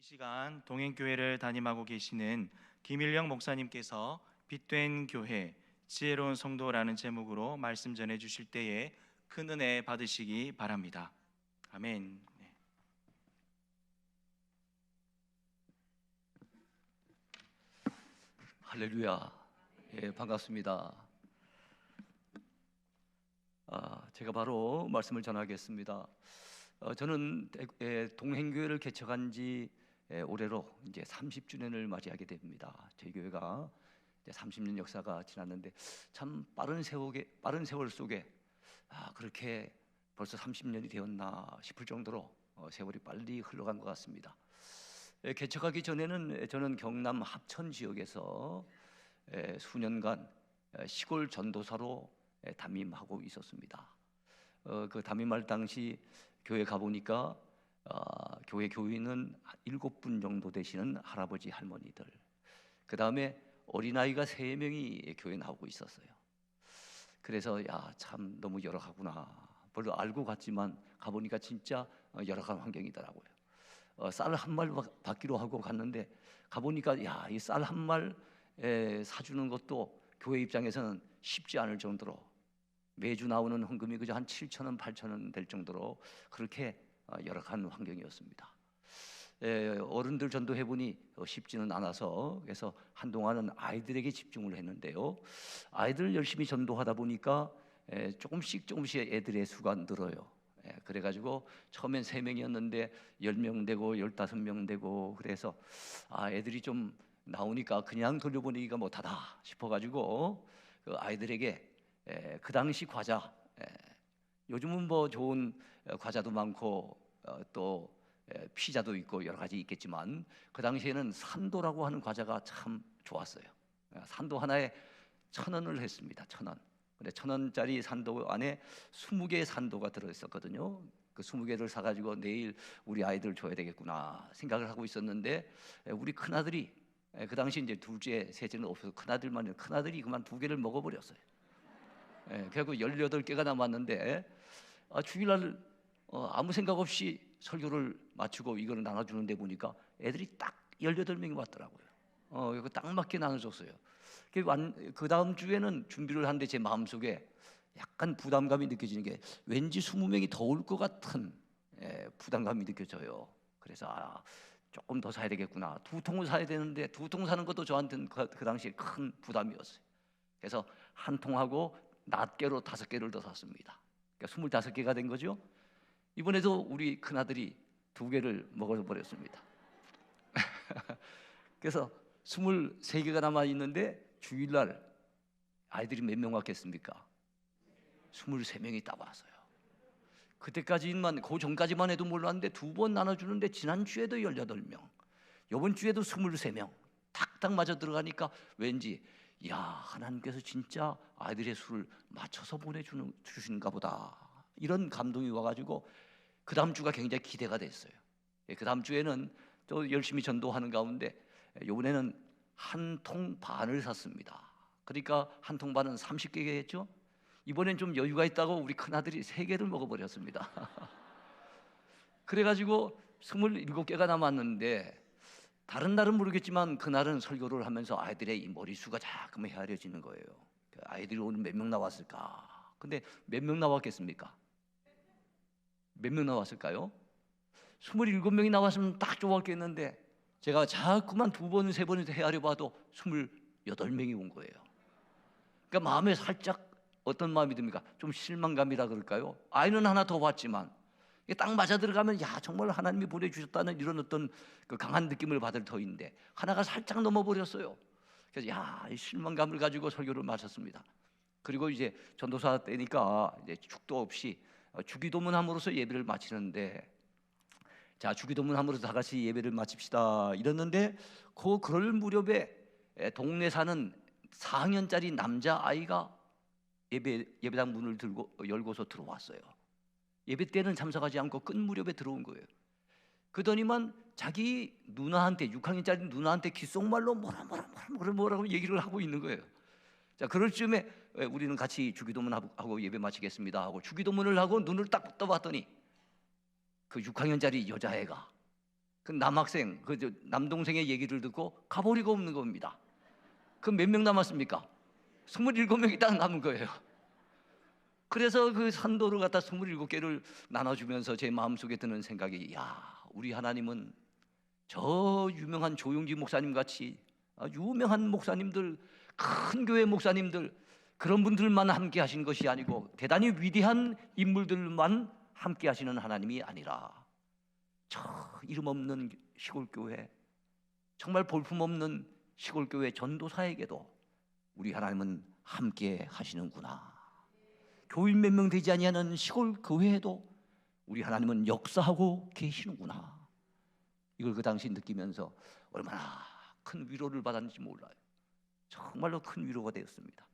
시간 동행교회를 담임하고 계시는 김일영 목사님께서 빛된 교회, 지혜로운 성도라는 제목으로 말씀 전해 주실 때에 큰 은혜 받으시기 바랍니다. 아멘. 네. 할렐루야. 예, 반갑습니다. 제가 바로 말씀을 전하겠습니다. 저는 동행교회를 개척한 지 올해로 이제 30주년을 맞이하게 됩니다. 저희 교회가 이제 30년 역사가 지났는데 참 빠른 세월 속에 그렇게 벌써 30년이 되었나 싶을 정도로 세월이 빨리 흘러간 것 같습니다. 개척하기 전에는 저는 경남 합천 지역에서 수년간 시골 전도사로 담임하고 있었습니다. 그 담임할 당시 교회 가보니까 교회 교인은 7분 정도 되시는 할아버지 할머니들, 그 다음에 어린아이가 3명이 교회 나오고 있었어요. 그래서 참 너무 열악하구나, 별로 알고 갔지만 가보니까 진짜 열악한 환경이더라고요. 쌀 한 말 받기로 하고 갔는데 가보니까 이 쌀 한 말 사주는 것도 교회 입장에서는 쉽지 않을 정도로 매주 나오는 헌금이 그저 한 7,000원, 8,000원 될 정도로 그렇게 열악한 환경이었습니다. 어른들 전도해보니 쉽지는 않아서 그래서 한동안은 아이들에게 집중을 했는데요, 아이들 열심히 전도하다 보니까 조금씩 애들의 수가 늘어요. 그래가지고 처음엔 3명이었는데 10명 되고 15명 되고, 그래서 애들이 좀 나오니까 그냥 돌려보내기가 못하다 싶어가지고 그 아이들에게 그 당시 과자, 요즘은 뭐 좋은 과자도 많고 또 피자도 있고 여러 가지 있겠지만 그 당시에는 산도라고 하는 과자가 참 좋았어요. 산도 하나에 1,000원을 했습니다. 1,000원. 근데 1,000원짜리 산도 안에 20개의 산도가 들어있었거든요. 그 20개를 사가지고 내일 우리 아이들 줘야 되겠구나 생각을 하고 있었는데, 우리 큰아들이 그 당시 이제 둘째, 셋째는 없어서 큰아들이 그만 2개를 먹어버렸어요. 결국 18개가 남았는데 주일날 아무 생각 없이 설교를 마치고 이거를 나눠주는데 보니까 애들이 딱 18명이 왔더라고요. 이거 딱 맞게 나눠줬어요. 그 다음 주에는 준비를 하는데 제 마음속에 약간 부담감이 느껴지는 게 왠지 20명이 더 올 것 같은 부담감이 느껴져요. 그래서 조금 더 사야 되겠구나, 2통을 사야 되는데 2통 사는 것도 저한테는 그 당시에 큰 부담이었어요. 그래서 한 통하고 낱개로 5개를 더 샀습니다. 그러니까 25개가 된 거죠. 이번에도 우리 큰아들이 2개를 먹어버렸습니다. 그래서 23개가 남아있는데 주일날 아이들이 몇 명 왔겠습니까? 23명이 딱 왔어요. 그때까지만, 그 전까지만 해도 몰랐는데 2번 나눠주는데 지난주에도 18명, 이번 주에도 23명 탁탁 맞아 들어가니까 왠지 하나님께서 진짜 아이들의 수를 맞춰서 보내주시는가 보다, 이런 감동이 와가지고 그 다음 주가 굉장히 기대가 됐어요. 그 다음 주에는 또 열심히 전도하는 가운데 이번에는 1통 반을 샀습니다. 그러니까 1통 반은 30개겠죠. 이번엔 좀 여유가 있다고 우리 큰아들이 3개를 먹어버렸습니다. 그래가지고 27개가 남았는데, 다른 날은 모르겠지만 그날은 설교를 하면서 아이들의 이 머리수가 자꾸 헤아려지는 거예요. 아이들이 오늘 몇 명 나왔을까? 근데 몇 명 나왔겠습니까? 몇 명 나왔을까요? 27명이 나왔으면 딱 좋았겠는데 제가 자꾸만 2번, 3번에서 헤아려봐도 28명이 온 거예요. 그러니까 마음에 살짝 어떤 마음이 듭니까? 좀 실망감이라 그럴까요? 아이는 하나 더 왔지만 이게 딱 맞아 들어가면 정말 하나님이 보내주셨다는 이런 어떤 그 강한 느낌을 받을 터인데 하나가 살짝 넘어버렸어요. 그래서 이 실망감을 가지고 설교를 마쳤습니다. 그리고 이제 전도사 때니까 이제 축도 없이 주기도문함으로써 예배를 마치는데, 자, 주기도문함으로써 다 같이 예배를 마칩시다 이랬는데 그럴 무렵에 동네 사는 4학년짜리 남자 아이가 예배당 문을 열고서 들어왔어요. 예배 때는 참석하지 않고 끝 무렵에 들어온 거예요. 그러더니만 자기 누나한테, 6학년짜리 누나한테 귓속말로 뭐라고 얘기를 하고 있는 거예요. 자, 그럴 즈음에 우리는 같이 주기도문 하고 예배 마치겠습니다 하고 주기도문을 하고 눈을 딱 떠봤더니 그 6학년짜리 여자애가 그 남학생, 남동생의 얘기를 듣고 가보리가 없는 겁니다. 그 몇 명 남았습니까? 27명이 딱 남은 거예요. 그래서 그 산도를 갖다 27개를 나눠주면서 제 마음속에 드는 생각이, 야, 우리 하나님은 저 유명한 조용지 목사님 같이 유명한 목사님들, 큰 교회 목사님들, 그런 분들만 함께 하신 것이 아니고 대단히 위대한 인물들만 함께 하시는 하나님이 아니라 저 이름 없는 시골교회, 정말 볼품없는 시골교회 전도사에게도 우리 하나님은 함께 하시는구나. 교인 몇 명 되지 아니하는 시골교회에도 우리 하나님은 역사하고 계시는구나. 이걸 그 당시 느끼면서 얼마나 큰 위로를 받았는지 몰라요. 정말로 큰 위로가 되었습니다.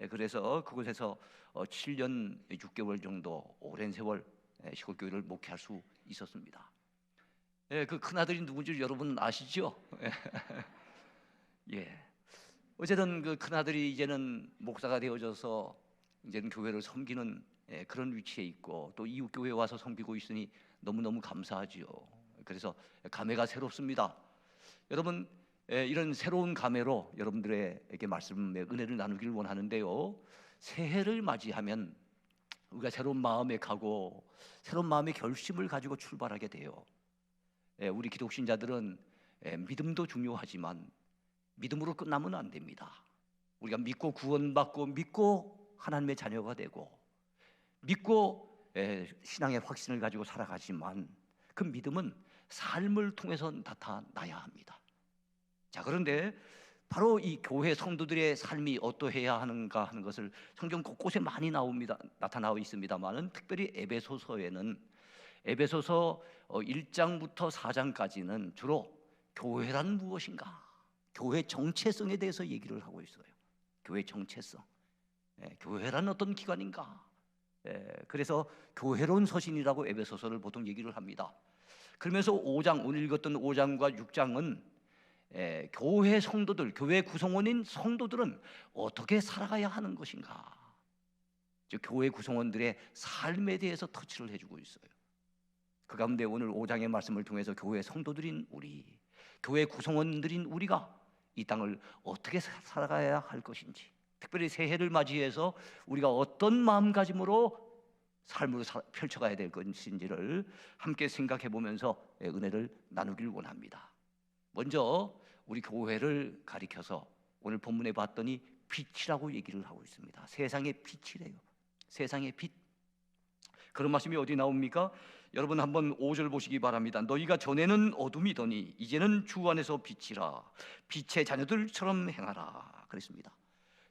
그래서 그곳에서 7년 6개월 정도 오랜 세월 시골교회를 목회할 수 있었습니다. 그 큰아들이 누군지 여러분 아시죠? 예. 어쨌든 그 큰아들이 이제는 목사가 되어져서 이제는 교회를 섬기는 그런 위치에 있고 또 이웃 교회에 와서 섬기고 있으니 너무너무 감사하지요. 그래서 감회가 새롭습니다. 여러분, 이런 새로운 감회로 여러분들에게 말씀의 은혜를 나누기를 원하는데요. 새해를 맞이하면 우리가 새로운 마음의 각오, 새로운 마음의 결심을 가지고 출발하게 돼요. 우리 기독신자들은 믿음도 중요하지만 믿음으로 끝나면 안 됩니다. 우리가 믿고 구원받고 믿고 하나님의 자녀가 되고 믿고 신앙의 확신을 가지고 살아가지만 그 믿음은 삶을 통해서 나타나야 합니다. 자, 그런데 바로 이 교회 성도들의 삶이 어떠해야 하는가 하는 것을 성경 곳곳에 많이 나타나고 있습니다만은 특별히 에베소서에는 에베소서 1장부터 4장까지는 주로 교회란 무엇인가, 교회 정체성에 대해서 얘기를 하고 있어요. 교회 정체성, 교회란 어떤 기관인가. 그래서 교회론 서신이라고 에베소서를 보통 얘기를 합니다. 그러면서 5장, 오늘 읽었던 5장과 6장은 교회 성도들, 교회 구성원인 성도들은 어떻게 살아가야 하는 것인가, 즉 교회 구성원들의 삶에 대해서 터치를 해주고 있어요. 그 가운데 오늘 5장의 말씀을 통해서 교회 성도들인 우리, 교회 구성원들인 우리가 이 땅을 어떻게 살아가야 할 것인지, 특별히 새해를 맞이해서 우리가 어떤 마음가짐으로 삶으로 펼쳐가야 될 것인지를 함께 생각해 보면서 은혜를 나누길 원합니다. 먼저 우리 교회를 가리켜서 오늘 본문에 봤더니 빛이라고 얘기를 하고 있습니다. 세상의 빛이래요. 세상의 빛. 그런 말씀이 어디 나옵니까? 여러분 한번 5절 보시기 바랍니다. 너희가 전에는 어둠이더니 이제는 주 안에서 빛이라, 빛의 자녀들처럼 행하라 그랬습니다.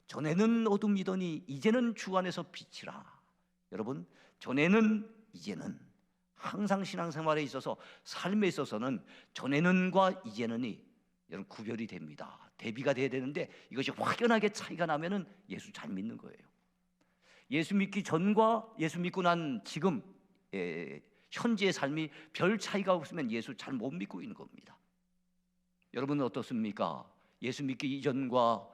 전에는 어둠이더니 이제는 주 안에서 빛이라. 여러분, 전에는, 이제는, 항상 신앙생활에 있어서 삶에 있어서는 전에는과 이제는이 여러분 구별이 됩니다. 대비가 돼야 되는데 이것이 확연하게 차이가 나면은 예수 잘 믿는 거예요. 예수 믿기 전과 예수 믿고 난 지금 현재의 삶이 별 차이가 없으면 예수 잘 못 믿고 있는 겁니다. 여러분은 어떻습니까? 예수 믿기 이전과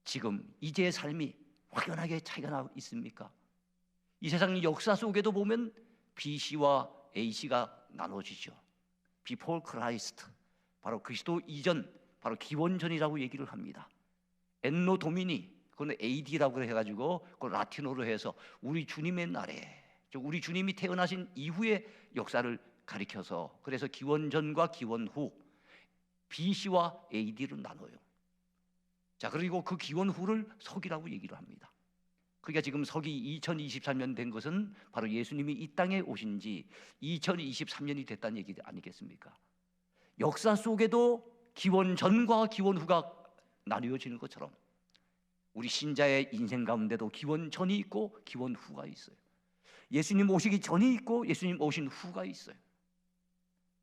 지금 이제의 삶이 확연하게 차이가 나 있습니까? 이 세상 역사 속에도 보면 BC와 AC가 나눠지죠. Before Christ, 바로 그리스도 이전, 바로 기원전이라고 얘기를 합니다. 엔노 도미니, 그건 AD라고 해가지고 그걸 라틴어로 해서 우리 주님의 날에, 즉 우리 주님이 태어나신 이후의 역사를 가리켜서, 그래서 기원전과 기원 후 BC와 AD로 나눠요. 자, 그리고 그 기원 후를 서기라고 얘기를 합니다. 그러니까 지금 서기 2023년 된 것은 바로 예수님이 이 땅에 오신 지 2023년이 됐다는 얘기 아니겠습니까? 역사 속에도 기원 전과 기원 후가 나뉘어지는 것처럼 우리 신자의 인생 가운데도 기원 전이 있고 기원 후가 있어요. 예수님 오시기 전이 있고 예수님 오신 후가 있어요.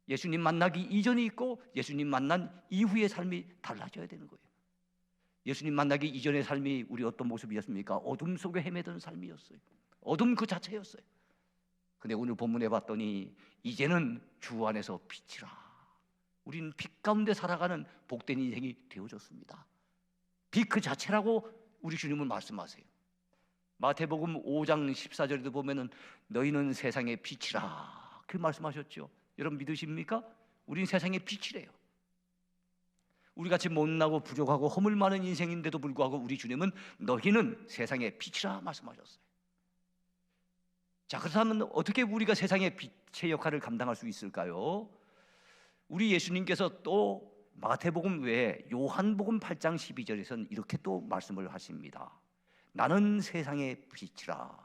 예수님 만나기 이전이 있고 예수님 만난 이후의 삶이 달라져야 되는 거예요. 예수님 만나기 이전의 삶이 우리 어떤 모습이었습니까? 어둠 속에 헤매던 삶이었어요. 어둠 그 자체였어요. 근데 오늘 본문에 봤더니 이제는 주 안에서 빛이라. 우리는 빛 가운데 살아가는 복된 인생이 되어졌습니다. 빛 그 자체라고 우리 주님은 말씀하세요. 마태복음 5장 14절에도 보면은 너희는 세상의 빛이라 그 말씀하셨죠. 여러분 믿으십니까? 우린 세상의 빛이래요. 우리같이 못나고 부족하고 허물 많은 인생인데도 불구하고 우리 주님은 너희는 세상의 빛이라 말씀하셨어요. 자, 그렇다면 어떻게 우리가 세상의 빛의 역할을 감당할 수 있을까요? 우리 예수님께서 또 마태복음 외에 요한복음 8장 12절에서는 이렇게 또 말씀을 하십니다. 나는 세상의 빛이라.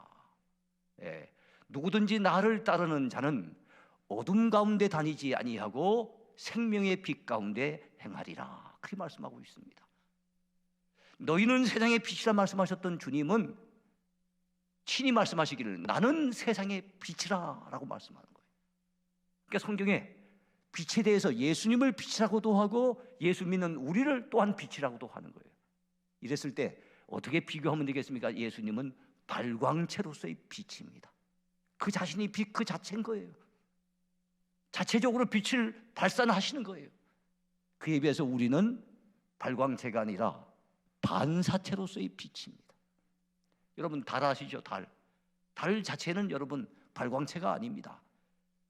예, 누구든지 나를 따르는 자는 어둠 가운데 다니지 아니하고 생명의 빛 가운데 행하리라. 그렇게 말씀하고 있습니다. 너희는 세상의 빛이라 말씀하셨던 주님은 친히 말씀하시기를 나는 세상의 빛이라 라고 말씀하는 거예요. 그러니까 성경에 빛에 대해서 예수님을 빛이라고도 하고 예수 믿는 우리를 또한 빛이라고도 하는 거예요. 이랬을 때 어떻게 비교하면 되겠습니까? 예수님은 발광체로서의 빛입니다. 그 자신이 빛 그 자체인 거예요. 자체적으로 빛을 발산하시는 거예요. 그에 비해서 우리는 발광체가 아니라 반사체로서의 빛입니다. 여러분 달 아시죠? 달 자체는 여러분 발광체가 아닙니다.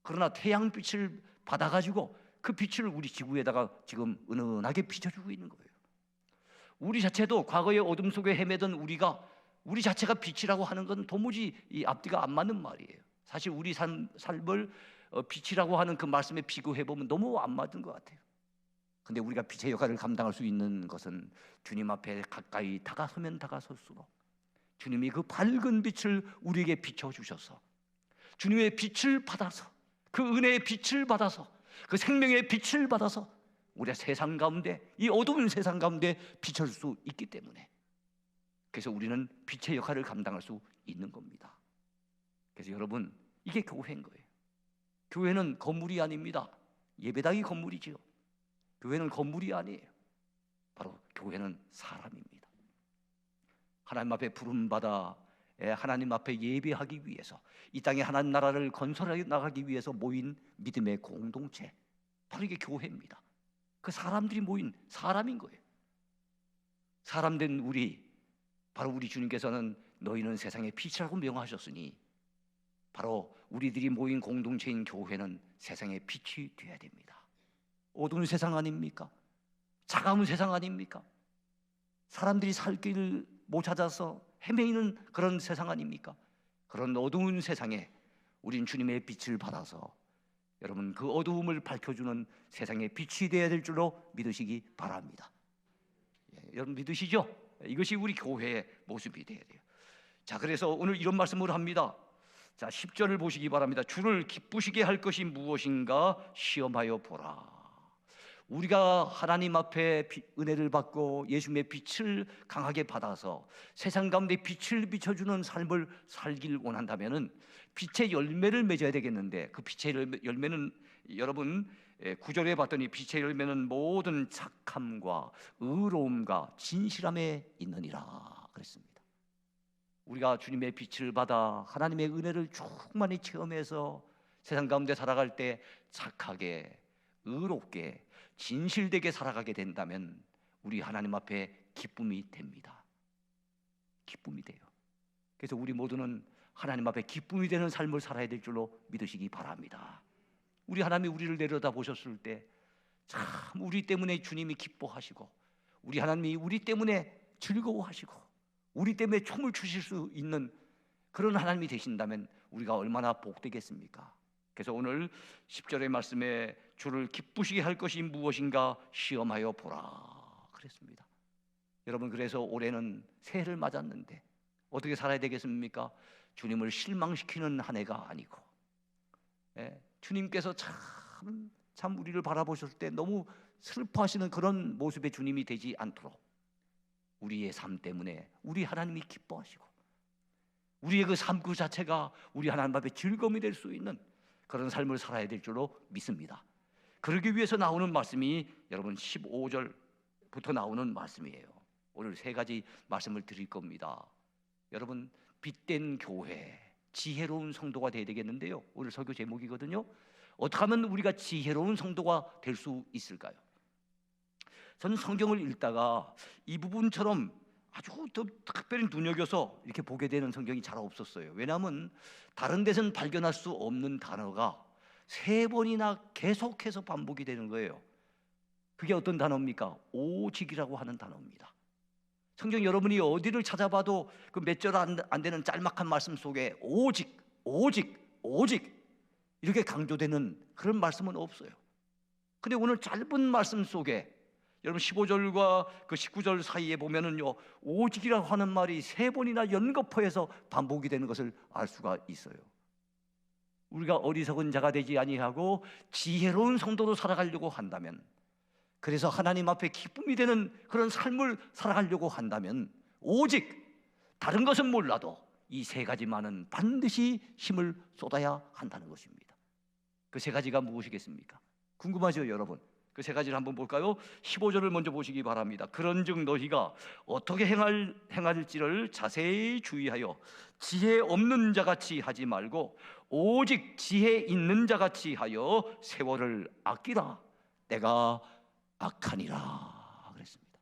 그러나 태양빛을 받아가지고 그 빛을 우리 지구에다가 지금 은은하게 비춰주고 있는 거예요. 우리 자체도 과거의 어둠 속에 헤매던 우리 자체가 빛이라고 하는 건 도무지 이 앞뒤가 안 맞는 말이에요. 사실 우리 삶을 빛이라고 하는 그 말씀에 비교해보면 너무 안 맞는 것 같아요. 근데 우리가 빛의 역할을 감당할 수 있는 것은 주님 앞에 가까이 다가서면 다가설수록 주님이 그 밝은 빛을 우리에게 비춰주셔서 주님의 빛을 받아서 그 은혜의 빛을 받아서 그 생명의 빛을 받아서 우리가 세상 가운데 이 어두운 세상 가운데 비춰줄 수 있기 때문에 그래서 우리는 빛의 역할을 감당할 수 있는 겁니다. 그래서 여러분 이게 교회인 거예요. 교회는 건물이 아닙니다. 예배당이 건물이지요. 교회는 건물이 아니에요. 바로 교회는 사람입니다. 하나님 앞에 부름받아 하나님 앞에 예배하기 위해서 이 땅에 하나님 나라를 건설해 나가기 위해서 모인 믿음의 공동체, 바로 이게 교회입니다. 그 사람들이 모인 사람인 거예요. 사람된 우리, 바로 우리 주님께서는 너희는 세상의 빛이라고 명하셨으니 바로 우리들이 모인 공동체인 교회는 세상의 빛이 되어야 됩니다. 어두운 세상 아닙니까? 차가운 세상 아닙니까? 사람들이 살 길을 못 찾아서 헤매이는 그런 세상 아닙니까? 그런 어두운 세상에 우린 주님의 빛을 받아서 여러분 그 어두움을 밝혀주는 세상의 빛이 되어야 될 줄로 믿으시기 바랍니다. 여러분 믿으시죠? 이것이 우리 교회의 모습이 되어야 돼요. 자, 그래서 오늘 이런 말씀을 합니다. 자, 10절을 보시기 바랍니다. 주를 기쁘시게 할 것이 무엇인가 시험하여 보라. 우리가 하나님 앞에 은혜를 받고 예수님의 빛을 강하게 받아서 세상 가운데 빛을 비춰주는 삶을 살길 원한다면은 빛의 열매를 맺어야 되겠는데 그 빛의 열매는 여러분 9절에 봤더니 빛의 열매는 모든 착함과 의로움과 진실함에 있느니라 그랬습니다. 우리가 주님의 빛을 받아 하나님의 은혜를 충만히 체험해서 세상 가운데 살아갈 때 착하게 의롭게 진실되게 살아가게 된다면 우리 하나님 앞에 기쁨이 됩니다. 기쁨이 돼요. 그래서 우리 모두는 하나님 앞에 기쁨이 되는 삶을 살아야 될 줄로 믿으시기 바랍니다. 우리 하나님이 우리를 내려다 보셨을 때 참 우리 때문에 주님이 기뻐하시고 우리 하나님이 우리 때문에 즐거워하시고 우리 때문에 춤을 추실 수 있는 그런 하나님이 되신다면 우리가 얼마나 복되겠습니까? 그래서 오늘 10절의 말씀에 주를 기쁘시게 할 것이 무엇인가 시험하여 보라 그랬습니다. 여러분 그래서 올해는 새해를 맞았는데 어떻게 살아야 되겠습니까? 주님을 실망시키는 한 해가 아니고 주님께서 참 우리를 바라보셨을 때 너무 슬퍼하시는 그런 모습의 주님이 되지 않도록 우리의 삶 때문에 우리 하나님이 기뻐하시고 우리의 그 삶 그 자체가 우리 하나님 앞에 즐거움이 될 수 있는 그런 삶을 살아야 될 줄로 믿습니다. 그러기 위해서 나오는 말씀이 여러분 15절부터 나오는 말씀이에요. 오늘 세 가지 말씀을 드릴 겁니다. 여러분 빛된 교회, 지혜로운 성도가 되어야 되겠는데요. 오늘 설교 제목이거든요. 어떻게 하면 우리가 지혜로운 성도가 될 수 있을까요? 저는 성경을 읽다가 이 부분처럼 아주 특별히 눈여겨서 이렇게 보게 되는 성경이 잘 없었어요. 왜냐하면 다른 데서는 발견할 수 없는 단어가 3번이나 계속해서 반복이 되는 거예요. 그게 어떤 단어입니까? 오직이라고 하는 단어입니다. 성경 여러분이 어디를 찾아봐도 그 몇 절 안 되는 짤막한 말씀 속에 오직, 오직, 오직 이렇게 강조되는 그런 말씀은 없어요. 근데 오늘 짧은 말씀 속에 여러분 15절과 그 19절 사이에 보면은요, 오직이라고 하는 말이 3번이나 연거푸해서 반복이 되는 것을 알 수가 있어요. 우리가 어리석은 자가 되지 아니하고 지혜로운 성도로 살아가려고 한다면, 그래서 하나님 앞에 기쁨이 되는 그런 삶을 살아가려고 한다면 오직 다른 것은 몰라도 이 3가지만은 반드시 힘을 쏟아야 한다는 것입니다. 그 3가지가 무엇이겠습니까? 궁금하죠, 여러분? 그 3가지를 한번 볼까요? 15절을 먼저 보시기 바랍니다. 그런즉 너희가 어떻게 행할지를 자세히 주의하여 지혜 없는 자같이 하지 말고 오직 지혜 있는 자같이 하여 세월을 아끼라. 때가 악하니라 그랬습니다.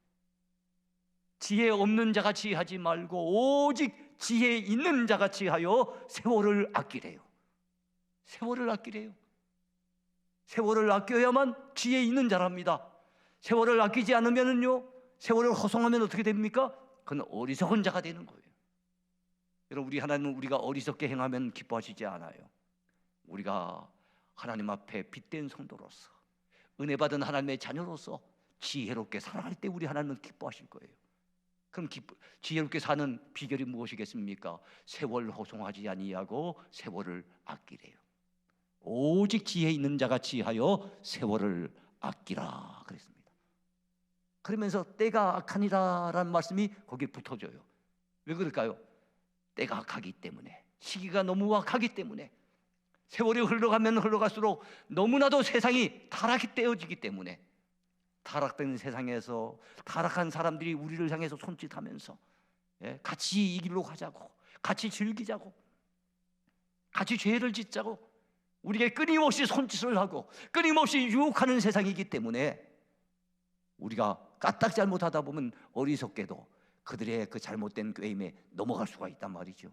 지혜 없는 자같이 하지 말고 오직 지혜 있는 자같이 하여 세월을 아끼래요. 세월을 아끼래요. 세월을 아껴야만 지혜 있는 자랍니다. 세월을 아끼지 않으면요, 세월을 허송하면 어떻게 됩니까? 그건 어리석은 자가 되는 거예요. 여러분, 우리 하나님은 우리가 어리석게 행하면 기뻐하시지 않아요. 우리가 하나님 앞에 빛된 성도로서, 은혜 받은 하나님의 자녀로서 지혜롭게 살아갈 때 우리 하나님은 기뻐하실 거예요. 그럼 지혜롭게 사는 비결이 무엇이겠습니까? 세월 허송하지 아니하고 세월을 아끼래요. 오직 지혜 있는 자같이 하여 세월을 아끼라 그랬습니다. 그러면서 때가 악하니라라는 말씀이 거기에 붙어져요. 왜 그럴까요? 때가 악하기 때문에, 시기가 너무 악하기 때문에, 세월이 흘러가면 흘러갈수록 너무나도 세상이 타락이 떼어지기 때문에, 타락된 세상에서 타락한 사람들이 우리를 향해서 손짓하면서 같이 이 길로 가자고, 같이 즐기자고, 같이 죄를 짓자고 우리에게 끊임없이 손짓을 하고 끊임없이 유혹하는 세상이기 때문에 우리가 까딱 잘못하다 보면 어리석게도 그들의 그 잘못된 꾀임에 넘어갈 수가 있단 말이죠.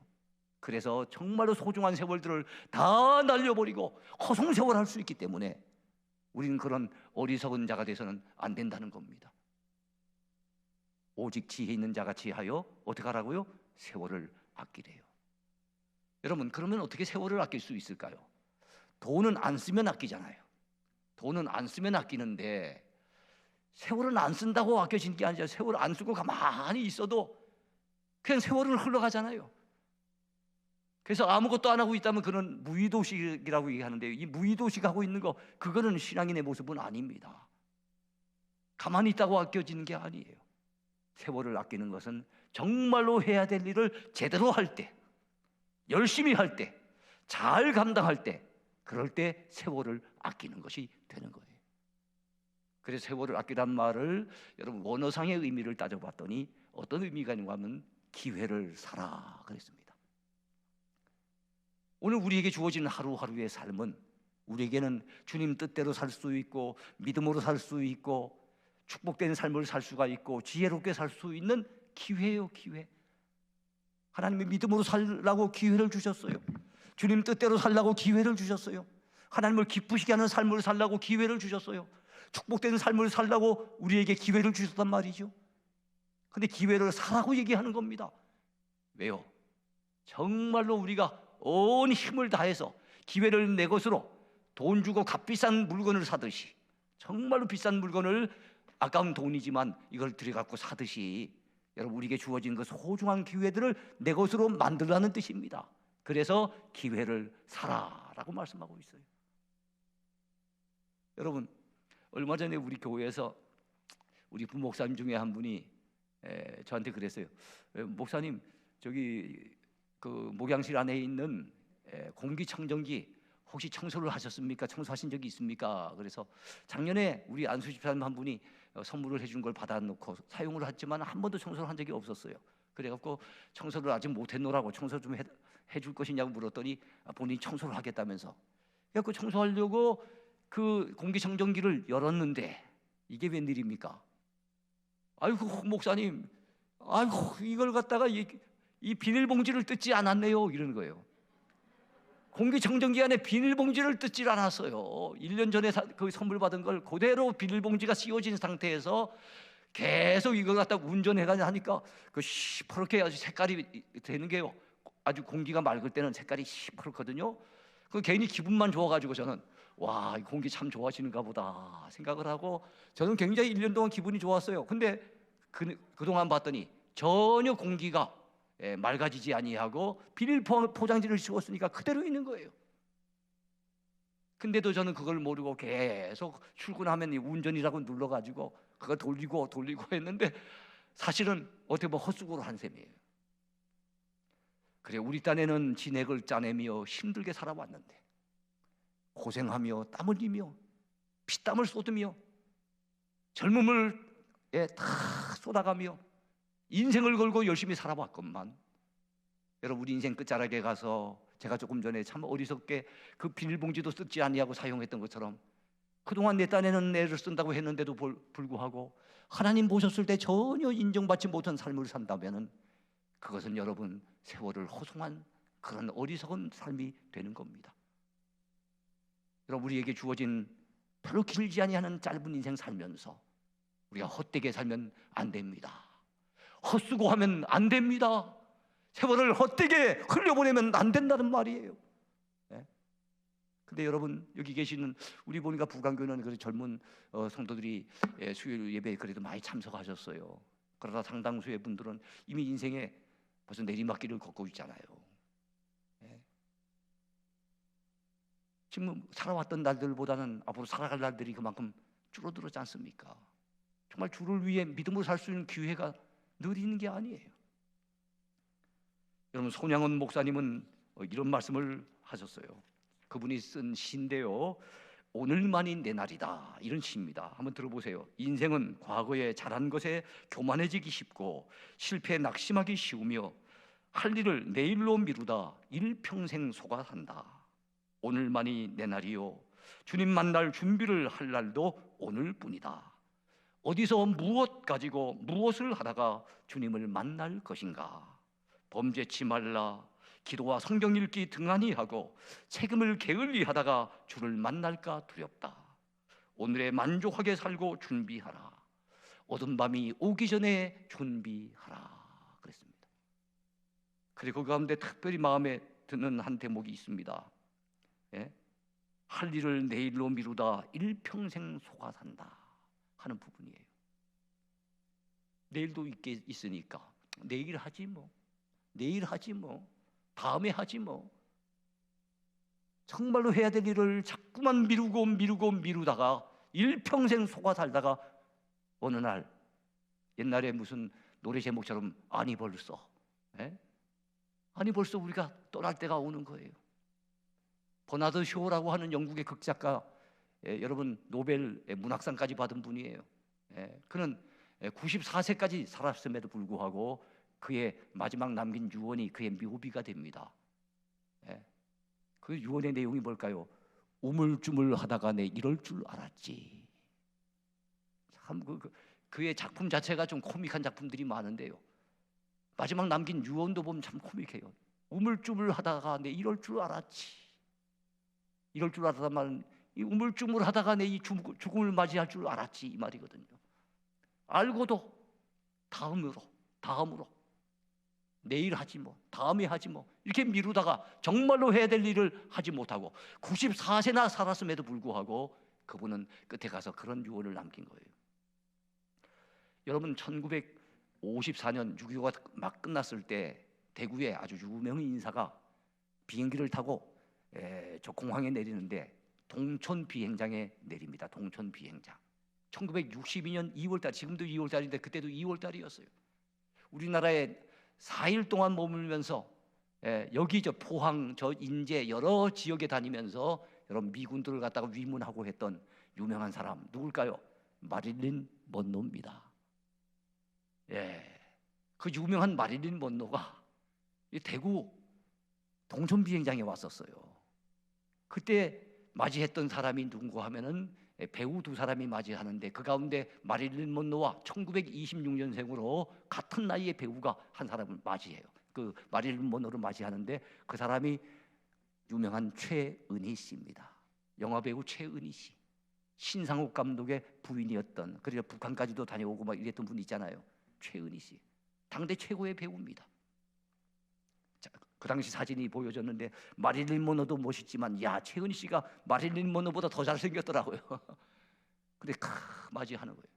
그래서 정말로 소중한 세월들을 다 날려버리고 허송세월할 수 있기 때문에 우리는 그런 어리석은 자가 돼서는 안 된다는 겁니다. 오직 지혜 있는 자같이 하여 어떻게 하라고요? 세월을 아끼래요. 여러분, 그러면 어떻게 세월을 아낄 수 있을까요? 돈은 안 쓰면 아끼잖아요. 돈은 안 쓰면 아끼는데 세월은 안 쓴다고 아껴지는 게 아니라 세월을 안 쓰고 가만히 있어도 그냥 세월은 흘러가잖아요. 그래서 아무것도 안 하고 있다면 그는 무의도식이라고 얘기하는데요, 이 무의도식하고 있는 거, 그거는 신앙인의 모습은 아닙니다. 가만히 있다고 아껴지는 게 아니에요. 세월을 아끼는 것은 정말로 해야 될 일을 제대로 할 때, 열심히 할 때, 잘 감당할 때, 그럴 때 세월을 아끼는 것이 되는 거예요. 그래서 세월을 아끼란 말을 여러분 원어상의 의미를 따져봤더니 어떤 의미가 있는가 하면 기회를 사라 그랬습니다. 오늘 우리에게 주어지는 하루하루의 삶은 우리에게는 주님 뜻대로 살 수 있고 믿음으로 살 수 있고 축복된 삶을 살 수가 있고 지혜롭게 살 수 있는 기회예요. 기회. 하나님의 믿음으로 살라고 기회를 주셨어요. 주님 뜻대로 살라고 기회를 주셨어요. 하나님을 기쁘시게 하는 삶을 살라고 기회를 주셨어요. 축복된 삶을 살라고 우리에게 기회를 주셨단 말이죠. 근데 기회를 사라고 얘기하는 겁니다. 왜요? 정말로 우리가 온 힘을 다해서 기회를 내 것으로 돈 주고 값비싼 물건을 사듯이, 정말로 비싼 물건을 아까운 돈이지만 이걸 들여갖고 사듯이 여러분 우리에게 주어진 그 소중한 기회들을 내 것으로 만들라는 뜻입니다. 그래서 기회를 사라라고 말씀하고 있어요. 여러분, 얼마 전에 우리 교회에서 우리 부목사님 중에 한 분이 저한테 그랬어요. 목사님, 저기 그 목양실 안에 있는 공기청정기 혹시 청소를 하셨습니까? 청소하신 적이 있습니까? 그래서 작년에 우리 안수 집사님 한 분이 선물을 해준 걸 받아놓고 사용을 했지만 한 번도 청소를 한 적이 없었어요. 그래갖고 청소를 아직 못했노라고 청소 좀 해줄 것이냐고 물었더니 본인이 청소를 하겠다면서, 그래갖고 청소하려고 그 공기청정기를 열었는데 이게 웬일입니까? 아이고 목사님, 아이고 이걸 갖다가 이 비닐봉지를 뜯지 않았네요 이러는 거예요. 공기청정기 안에 비닐봉지를 뜯질 않았어요. 1년 전에 그 선물 받은 걸 그대로 비닐봉지가 씌워진 상태에서 계속 이걸 갖다 운전해가지고 하니까 그 시퍼렇게 아주 색깔이 되는 게요. 아주 공기가 맑을 때는 색깔이 시퍼렇거든요. 그 괜히 기분만 좋아가지고 저는 와, 이 공기 참 좋아지는가 보다 생각을 하고 저는 굉장히 1년 동안 기분이 좋았어요. 근데 그동안 봤더니 전혀 공기가 맑아지지 아니하고 비닐 포장지를 씌웠으니까 그대로 있는 거예요. 근데도 저는 그걸 모르고 계속 출근하면 이 운전이라고 눌러가지고 그거 돌리고 했는데 사실은 어떻게 보면 헛수고로 한 셈이에요. 그래, 우리 딴에는 진액을 짜내며 힘들게 살아왔는데 고생하며 땀 흘리며 피땀을 쏟으며 젊음을 다 쏟아가며 인생을 걸고 열심히 살아왔건만 여러분, 우리 인생 끝자락에 가서 제가 조금 전에 참 어리석게 그 비닐봉지도 쓰지 아니하고 사용했던 것처럼 그동안 내 딴에는 애를 쓴다고 했는데도 불구하고 하나님 보셨을 때 전혀 인정받지 못한 삶을 산다면 그것은 여러분 세월을 허송한 그런 어리석은 삶이 되는 겁니다. 여러분, 우리에게 주어진 별로 길지 아니하는 짧은 인생 살면서 우리가 헛되게 살면 안 됩니다. 헛수고하면 안 됩니다. 세월을 헛되게 흘려보내면 안 된다는 말이에요. 근데 여러분, 여기 계시는 우리 보니까 부강교는 그 젊은 성도들이 수요일 예배에 그래도 많이 참석하셨어요. 그러다 상당수의 분들은 이미 인생에 벌써 내리막길을 걷고 있잖아요. 지금 살아왔던 날들보다는 앞으로 살아갈 날들이 그만큼 줄어들었지 않습니까? 정말 주를 위해 믿음으로 살 수 있는 기회가 늘 있는 게 아니에요. 여러분, 손양원 목사님은 이런 말씀을 하셨어요. 그분이 쓴 시인데요, 오늘만이 내 날이다, 이런 시입니다. 한번 들어보세요. 인생은 과거에 잘한 것에 교만해지기 쉽고 실패에 낙심하기 쉬우며 할 일을 내일로 미루다 일평생 속아 산다. 오늘만이 내 날이요, 주님 만날 준비를 할 날도 오늘뿐이다. 어디서 무엇 가지고 무엇을 하다가 주님을 만날 것인가? 범죄치 말라. 기도와 성경 읽기 등한히 하고 책임을 게을리 하다가 주를 만날까 두렵다. 오늘에 만족하게 살고 준비하라. 어두운 밤이 오기 전에 준비하라, 그랬습니다. 그리고 그 가운데 특별히 마음에 드는 한 대목이 있습니다. 할 일을 내일로 미루다 일평생 속아 산다 하는 부분이에요. 내일도 있으니까 내일 하지 뭐, 내일 하지 뭐, 다음에 하지 뭐. 정말로 해야 될 일을 자꾸만 미루다가 일평생 속아 살다가 어느 날, 옛날에 무슨 노래 제목처럼 아니 벌써 우리가 떠날 때가 오는 거예요. 버나드 쇼라고 하는 영국의 극작가, 여러분 노벨 문학상까지 받은 분이에요. 그는 94세까지 살았음에도 불구하고 그의 마지막 남긴 유언이 그의 묘비가 됩니다. 그 유언의 내용이 뭘까요? 우물쭈물하다가 내 이럴 줄 알았지. 참 그의 작품 자체가 좀 코믹한 작품들이 많은데요, 마지막 남긴 유언도 보면 참 코믹해요. 우물쭈물하다가 내 이럴 줄 알았지. 이럴 줄 알았단 말은 이 우물쭈물하다가 내 이 죽음을 맞이할 줄 알았지, 이 말이거든요. 알고도 다음으로 내일 하지 뭐, 다음에 하지 뭐, 이렇게 미루다가 정말로 해야 될 일을 하지 못하고 94세나 살았음에도 불구하고 그분은 끝에 가서 그런 유언을 남긴 거예요. 여러분, 1954년 6.25가 막 끝났을 때 대구에 아주 유명한 인사가 비행기를 타고 저 공항에 내리는데 동천 비행장에 내립니다. 동천 비행장. 1962년 2월달, 지금도 2월달인데 그때도 2월달이었어요. 우리나라에 4일 동안 머물면서 여기 저 포항, 저 인제 여러 지역에 다니면서 여러분 미군들을 갖다가 위문하고 했던 유명한 사람 누굴까요? 마릴린 먼로입니다. 그 유명한 마릴린 먼로가 대구 동천 비행장에 왔었어요. 그때 맞이했던 사람이 누군가 하면은 배우 두 사람이 맞이하는데 그 가운데 마릴린 먼로와 1926년생으로 같은 나이의 배우가 한 사람을 맞이해요. 그 마릴린 먼로를 맞이하는데 그 사람이 유명한 최은희 씨입니다. 영화배우 최은희 씨. 신상욱 감독의 부인이었던, 그래서 북한까지도 다녀오고 막 이랬던 분 있잖아요. 최은희 씨. 당대 최고의 배우입니다. 자, 그 당시 사진이 보여졌는데 마릴린 먼로도 멋있지만 야, 최은희 씨가 마릴린 먼로보다 더 잘생겼더라고요. 근데 맞이하는 거예요.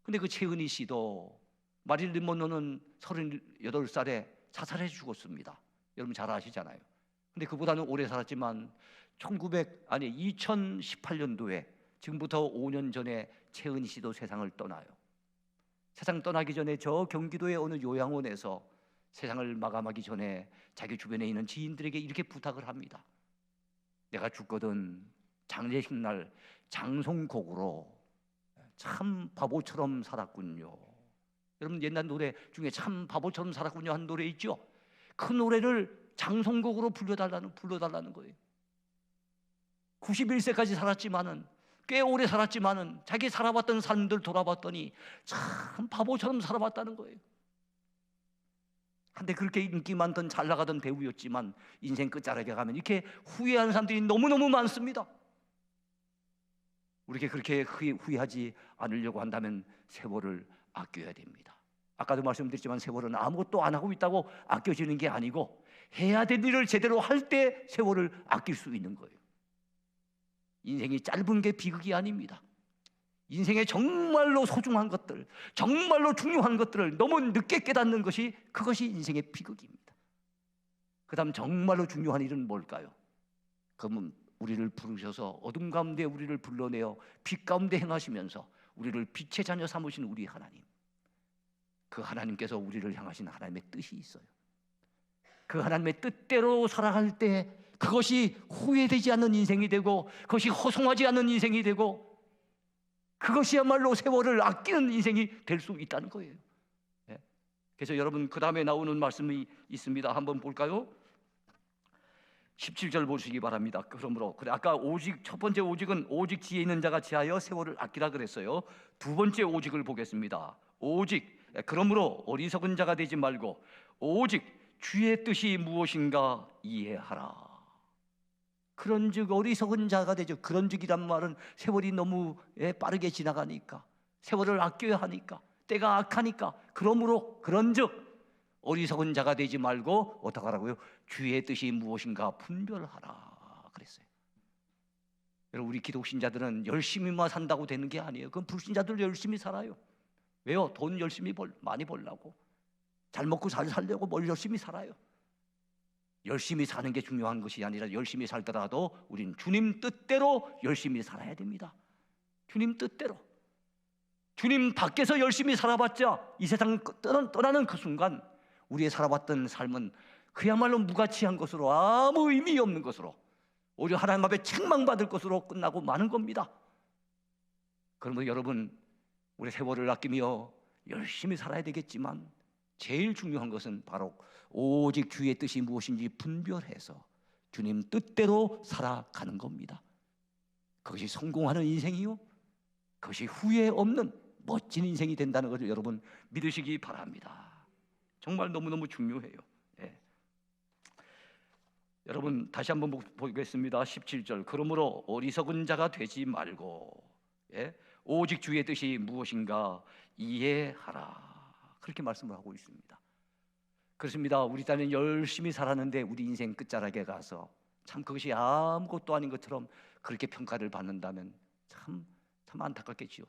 근데 그 최은희 씨도 마릴린 먼로는 38살에 자살해 죽었습니다. 여러분 잘 아시잖아요. 근데 그보다는 오래 살았지만 2018년도에 지금부터 5년 전에 최은희 씨도 세상을 떠나요. 세상 떠나기 전에 저 경기도의 어느 요양원에서 세상을 마감하기 전에 자기 주변에 있는 지인들에게 이렇게 부탁을 합니다. 내가 죽거든 장례식 날 장송곡으로 참 바보처럼 살았군요. 여러분 옛날 노래 중에 참 바보처럼 살았군요 한 노래 있죠? 그 노래를 장송곡으로 불러달라는 거예요. 91세까지 살았지만은, 꽤 오래 살았지만은 자기 살아봤던 삶들 돌아봤더니 참 바보처럼 살아봤다는 거예요. 근데 그렇게 인기 많던 잘 나가던 배우였지만 인생 끝자락에 가면 이렇게 후회하는 사람들이 너무너무 많습니다. 우리에게 그렇게 후회하지 않으려고 한다면 세월을 아껴야 됩니다. 아까도 말씀드렸지만 세월은 아무것도 안 하고 있다고 아껴지는 게 아니고 해야 될 일을 제대로 할 때 세월을 아낄 수 있는 거예요. 인생이 짧은 게 비극이 아닙니다. 인생에 정말로 소중한 것들, 정말로 중요한 것들을 너무 늦게 깨닫는 것이, 그것이 인생의 비극입니다. 그 다음 정말로 중요한 일은 뭘까요? 그러면 우리를 부르셔서 어둠 가운데 우리를 불러내어 빛 가운데 행하시면서 우리를 빛의 자녀 삼으신 우리 하나님, 그 하나님께서 우리를 향하신 하나님의 뜻이 있어요. 그 하나님의 뜻대로 살아갈 때 그것이 후회되지 않는 인생이 되고, 그것이 허송하지 않는 인생이 되고, 그것이야말로 세월을 아끼는 인생이 될 수 있다는 거예요. 그래서 여러분 그 다음에 나오는 말씀이 있습니다. 한번 볼까요? 17절 보시기 바랍니다. 그러므로, 그래 아까 오직, 첫 번째 오직은 오직 지혜 있는 자가 지하여 세월을 아끼라 그랬어요. 두 번째 오직을 보겠습니다. 오직, 그러므로 어리석은 자가 되지 말고 오직 주의 뜻이 무엇인가 이해하라. 그런즉 어리석은 자가 되죠. 그런즉이란 말은 세월이 너무 빠르게 지나가니까, 세월을 아껴야 하니까, 때가 악하니까, 그러므로 그런즉 어리석은 자가 되지 말고 어떻게 하라고요? 주의 뜻이 무엇인가 분별하라 그랬어요. 여러분 우리 기독 신자들은 열심히만 산다고 되는 게 아니에요. 그건 불신자들 열심히 살아요. 왜요? 돈 열심히 많이 벌려고, 잘 먹고 잘 살려고 뭘 열심히 살아요. 열심히 사는 게 중요한 것이 아니라 열심히 살더라도 우린 주님 뜻대로 열심히 살아야 됩니다. 주님 뜻대로. 주님 밖에서 열심히 살아봤자 이 세상 떠나는 그 순간 우리의 살아왔던 삶은 그야말로 무가치한 것으로, 아무 의미 없는 것으로, 오히려 하나님 앞에 책망받을 것으로 끝나고 마는 겁니다. 그러면 여러분 우리 세월을 아끼며 열심히 살아야 되겠지만 제일 중요한 것은 바로 오직 주의 뜻이 무엇인지 분별해서 주님 뜻대로 살아가는 겁니다. 그것이 성공하는 인생이요, 그것이 후회 없는 멋진 인생이 된다는 것을 여러분 믿으시기 바랍니다. 정말 너무너무 중요해요. 여러분 다시 한번 보겠습니다. 17절, 그러므로 어리석은 자가 되지 말고 오직 주의 뜻이 무엇인가 이해하라, 그렇게 말씀을 하고 있습니다. 그렇습니다. 우리 딸은 열심히 살았는데 우리 인생 끝자락에 가서 참 그것이 아무것도 아닌 것처럼 그렇게 평가를 받는다면 참 안타깝겠지요.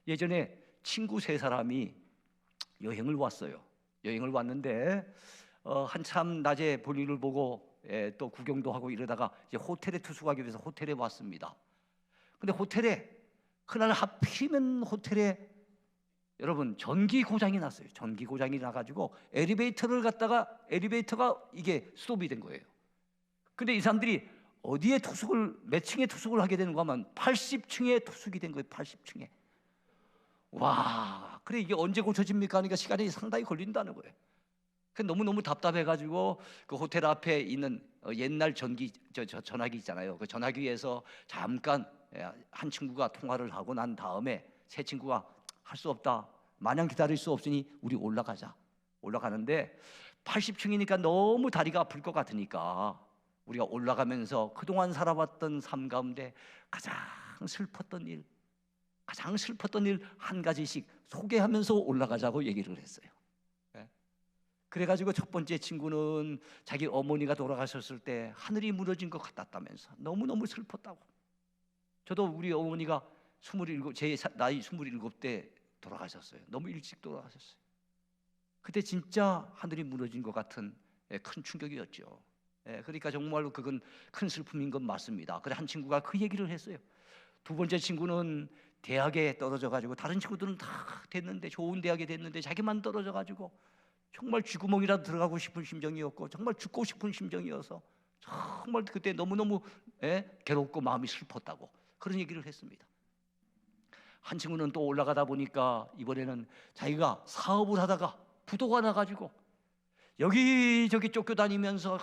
예전에 친구 세 사람이 여행을 왔어요. 여행을 왔는데 한참 낮에 볼일을 보고 또 구경도 하고 이러다가 이제 호텔에 투숙하기 위해서 호텔에 왔습니다. 근데 호텔에 그날 하필이면 호텔에 여러분 전기 고장이 났어요. 전기 고장이 나가지고 엘리베이터를 갖다가 엘리베이터가 이게 스톱이 된 거예요. 근데 이 사람들이 어디에 몇 층에 투숙을 하게 되는가 하면 80층에 투숙이 된 거예요. 80층에. 와, 그래 이게 언제 고쳐집니까? 하니까 시간이 상당히 걸린다는 거예요. 너무너무 답답해가지고 그 호텔 앞에 있는 옛날 전화기 있잖아요. 그 전화기에서 잠깐 한 친구가 통화를 하고 난 다음에 새 친구가 할 수 없다, 마냥 기다릴 수 없으니 우리 올라가자. 올라가는데 80층이니까 너무 다리가 아플 것 같으니까 우리가 올라가면서 그동안 살아왔던 삶 가운데 가장 슬펐던 일 한 가지씩 소개하면서 올라가자고 얘기를 했어요. 그래가지고 첫 번째 친구는 자기 어머니가 돌아가셨을 때 하늘이 무너진 것 같았다면서 너무너무 슬펐다고. 저도 우리 어머니가 제 나이 27때 돌아가셨어요. 너무 일찍 돌아가셨어요. 그때 진짜 하늘이 무너진 것 같은 큰 충격이었죠. 그러니까 정말로 그건 큰 슬픔인 건 맞습니다. 그래 한 친구가 그 얘기를 했어요. 두 번째 친구는 대학에 떨어져가지고 다른 친구들은 다 됐는데 좋은 대학에 됐는데 자기만 떨어져가지고 정말 쥐구멍이라도 들어가고 싶은 심정이었고 정말 죽고 싶은 심정이어서 정말 그때 너무너무 괴롭고 마음이 슬펐다고 그런 얘기를 했습니다. 한 친구는 또 올라가다 보니까 이번에는 자기가 사업을 하다가 부도가 나가지고 여기저기 쫓겨다니면서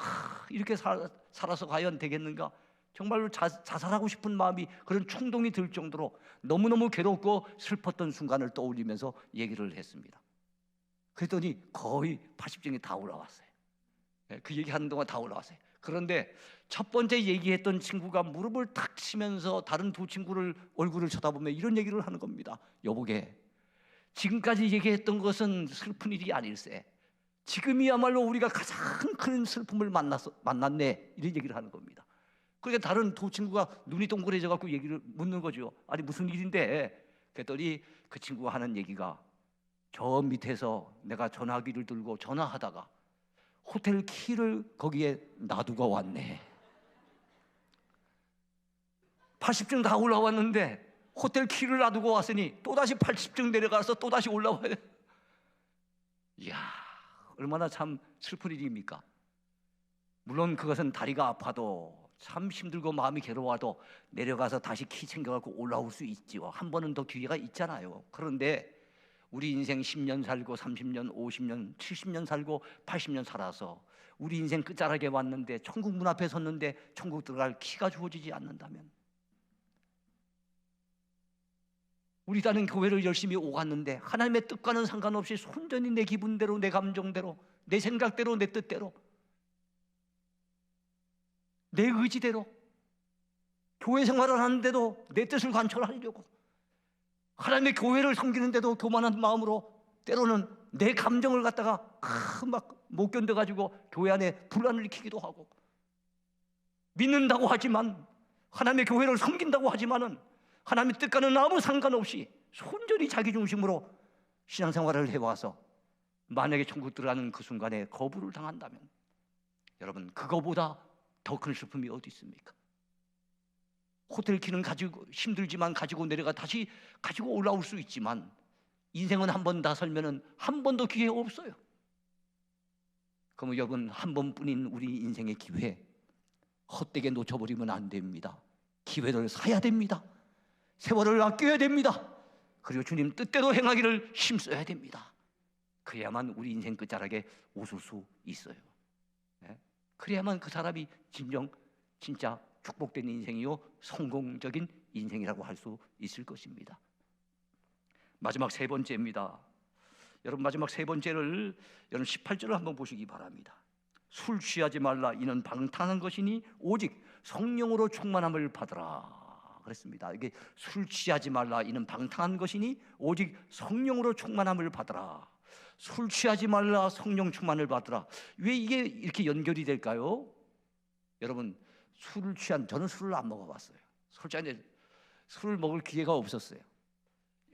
이렇게 살아서 과연 되겠는가, 정말로 자살하고 싶은 마음이, 그런 충동이 들 정도로 너무너무 괴롭고 슬펐던 순간을 떠올리면서 얘기를 했습니다. 그랬더니 거의 80점이 다 올라왔어요. 그 얘기하는 동안 다 올라왔어요. 그런데 첫 번째 얘기했던 친구가 무릎을 탁 치면서 다른 두 친구를 얼굴을 쳐다보며 이런 얘기를 하는 겁니다. 여보게, 지금까지 얘기했던 것은 슬픈 일이 아닐세. 지금이야말로 우리가 가장 큰 슬픔을 만났네. 이런 얘기를 하는 겁니다. 그러니까 다른 두 친구가 눈이 동그래져 갖고 얘기를 묻는 거죠. 아니 무슨 일인데? 그랬더니 그 친구가 하는 얘기가, 저 밑에서 내가 전화기를 들고 전화하다가 호텔 키를 거기에 놔두고 왔네. 80층 다 올라왔는데 호텔 키를 놔두고 왔으니 또다시 80층 내려가서 또다시 올라와야 돼. 이야, 얼마나 참 슬픈 일입니까? 물론 그것은 다리가 아파도 참 힘들고 마음이 괴로워도 내려가서 다시 키 챙겨갖고 올라올 수 있지요. 한 번은 더 기회가 있잖아요. 그런데 우리 인생 10년 살고 30년, 50년, 70년 살고 80년 살아서 우리 인생 끝자락에 왔는데 천국 문 앞에 섰는데 천국 들어갈 키가 주어지지 않는다면, 우리 딸은 교회를 열심히 오갔는데 하나님의 뜻과는 상관없이 순전히 내 기분대로, 내 감정대로, 내 생각대로, 내 뜻대로, 내 의지대로 교회 생활을 하는데도 내 뜻을 관철하려고, 하나님의 교회를 섬기는데도 교만한 마음으로 때로는 내 감정을 갖다가 막 못 견뎌가지고 교회 안에 분란을 일으키기도 하고, 믿는다고 하지만, 하나님의 교회를 섬긴다고 하지만은 하나님의 뜻과는 아무 상관없이 순전히 자기 중심으로 신앙생활을 해와서 만약에 천국 들어가는 그 순간에 거부를 당한다면, 여러분 그거보다 더 큰 슬픔이 어디 있습니까? 호텔 키는 가지고 힘들지만 가지고 내려가 다시 가지고 올라올 수 있지만, 인생은 한 번 다 살면은 한 번도 기회 없어요. 그럼 여러분, 한 번뿐인 우리 인생의 기회 헛되게 놓쳐버리면 안 됩니다. 기회를 사야 됩니다. 세월을 아껴야 됩니다. 그리고 주님 뜻대로 행하기를 힘써야 됩니다. 그래야만 우리 인생 끝자락에 웃을 수 있어요. 그래야만 그 사람이 진짜 축복된 인생이요, 성공적인 인생이라고 할 수 있을 것입니다. 마지막 세 번째입니다. 여러분, 마지막 세 번째를 여러분 18절을 한번 보시기 바랍니다. 술 취하지 말라, 이는 방탕한 것이니 오직 성령으로 충만함을 받으라 그랬습니다. 이게 술 취하지 말라, 이는 방탕한 것이니 오직 성령으로 충만함을 받으라. 술 취하지 말라, 성령 충만을 받으라. 왜 이게 이렇게 연결이 될까요? 여러분, 저는 술을 안 먹어봤어요. 솔직히 술을 먹을 기회가 없었어요.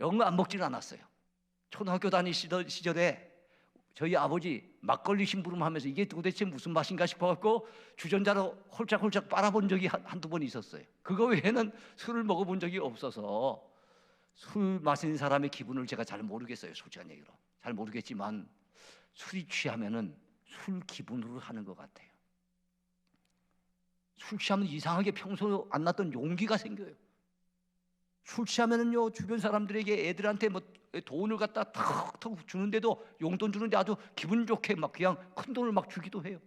영 안 먹지는 않았어요. 초등학교 다니시던 시절에 저희 아버지 막걸리 심부름하면서 이게 도대체 무슨 맛인가 싶어갖고 주전자로 홀짝홀짝 빨아본 적이 한두 번 있었어요. 그거 외에는 술을 먹어본 적이 없어서 술 마시는 사람의 기분을 제가 잘 모르겠어요. 솔직한 얘기로 잘 모르겠지만, 술이 취하면은 술 기분으로 하는 것 같아요. 술 취하면 이상하게 평소 안 났던 용기가 생겨요. 술 취하면은요, 주변 사람들에게, 애들한테 뭐 돈을 갖다 턱턱 주는데도, 용돈 주는데 아주 기분 좋게 막 그냥 큰 돈을 막 주기도 해요.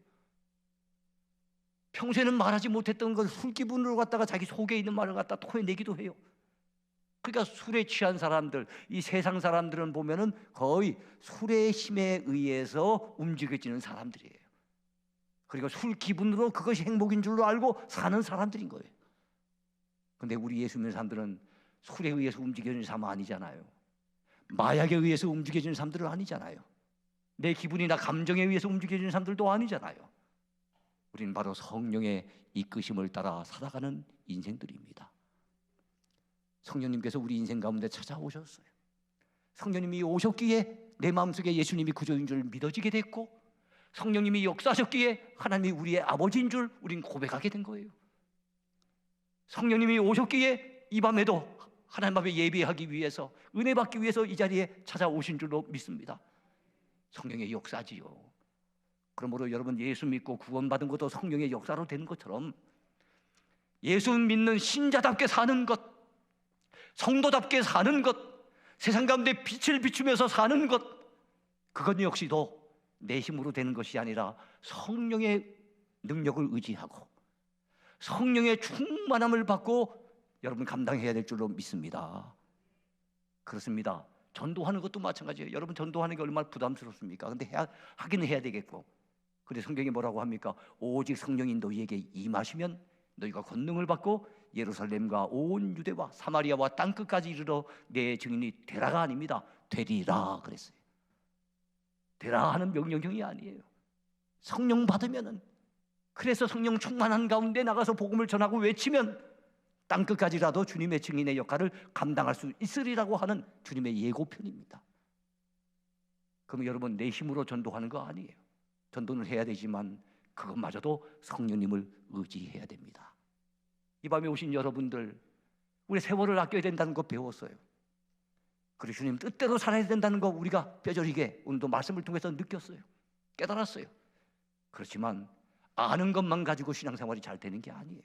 평소에는 말하지 못했던 걸 술 기분으로 갖다가 자기 속에 있는 말을 갖다 토해내기도 해요. 그러니까 술에 취한 사람들, 이 세상 사람들은 보면은 거의 술의 힘에 의해서 움직여지는 사람들이에요. 그리고 술 기분으로 그것이 행복인 줄로 알고 사는 사람들인 거예요. 근데 우리 예수 믿는 사람들은 술에 의해서 움직여지는 사람 아니잖아요. 마약에 의해서 움직여지는 사람들은 아니잖아요. 내 기분이나 감정에 의해서 움직여지는 사람들도 아니잖아요. 우리는 바로 성령의 이끄심을 따라 살아가는 인생들입니다. 성령님께서 우리 인생 가운데 찾아오셨어요. 성령님이 오셨기에 내 마음속에 예수님이 구주인 줄 믿어지게 됐고, 성령님이 역사하셨기에 하나님이 우리의 아버지인 줄 우린 고백하게 된 거예요. 성령님이 오셨기에 이 밤에도 하나님 앞에 예배하기 위해서, 은혜 받기 위해서 이 자리에 찾아오신 줄로 믿습니다. 성령의 역사지요. 그러므로 여러분, 예수 믿고 구원받은 것도 성령의 역사로 되는 것처럼 예수 믿는 신자답게 사는 것, 성도답게 사는 것, 세상 가운데 빛을 비추면서 사는 것, 그것 역시도 내 힘으로 되는 것이 아니라 성령의 능력을 의지하고 성령의 충만함을 받고 여러분 감당해야 될 줄로 믿습니다. 그렇습니다. 전도하는 것도 마찬가지예요. 여러분, 전도하는 게 얼마나 부담스럽습니까? 근데 하기는 해야 되겠고. 근데 성경이 뭐라고 합니까? 오직 성령이 너희에게 임하시면 너희가 권능을 받고 예루살렘과 온 유대와 사마리아와 땅끝까지 이르러 내 증인이 되라가 아닙니다. 되리라 그랬어요. 되라 하는 명령형이 아니에요. 성령 받으면은, 그래서 성령 충만한 가운데 나가서 복음을 전하고 외치면 땅끝까지라도 주님의 증인의 역할을 감당할 수 있으리라고 하는 주님의 예고편입니다. 그럼 여러분, 내 힘으로 전도하는 거 아니에요. 전도는 해야 되지만 그것마저도 성령님을 의지해야 됩니다. 이 밤에 오신 여러분들, 우리 세월을 아껴야 된다는 거 배웠어요. 그리고 주님 뜻대로 살아야 된다는 거 우리가 뼈저리게 오늘도 말씀을 통해서 느꼈어요. 깨달았어요. 그렇지만 아는 것만 가지고 신앙생활이 잘 되는 게 아니에요.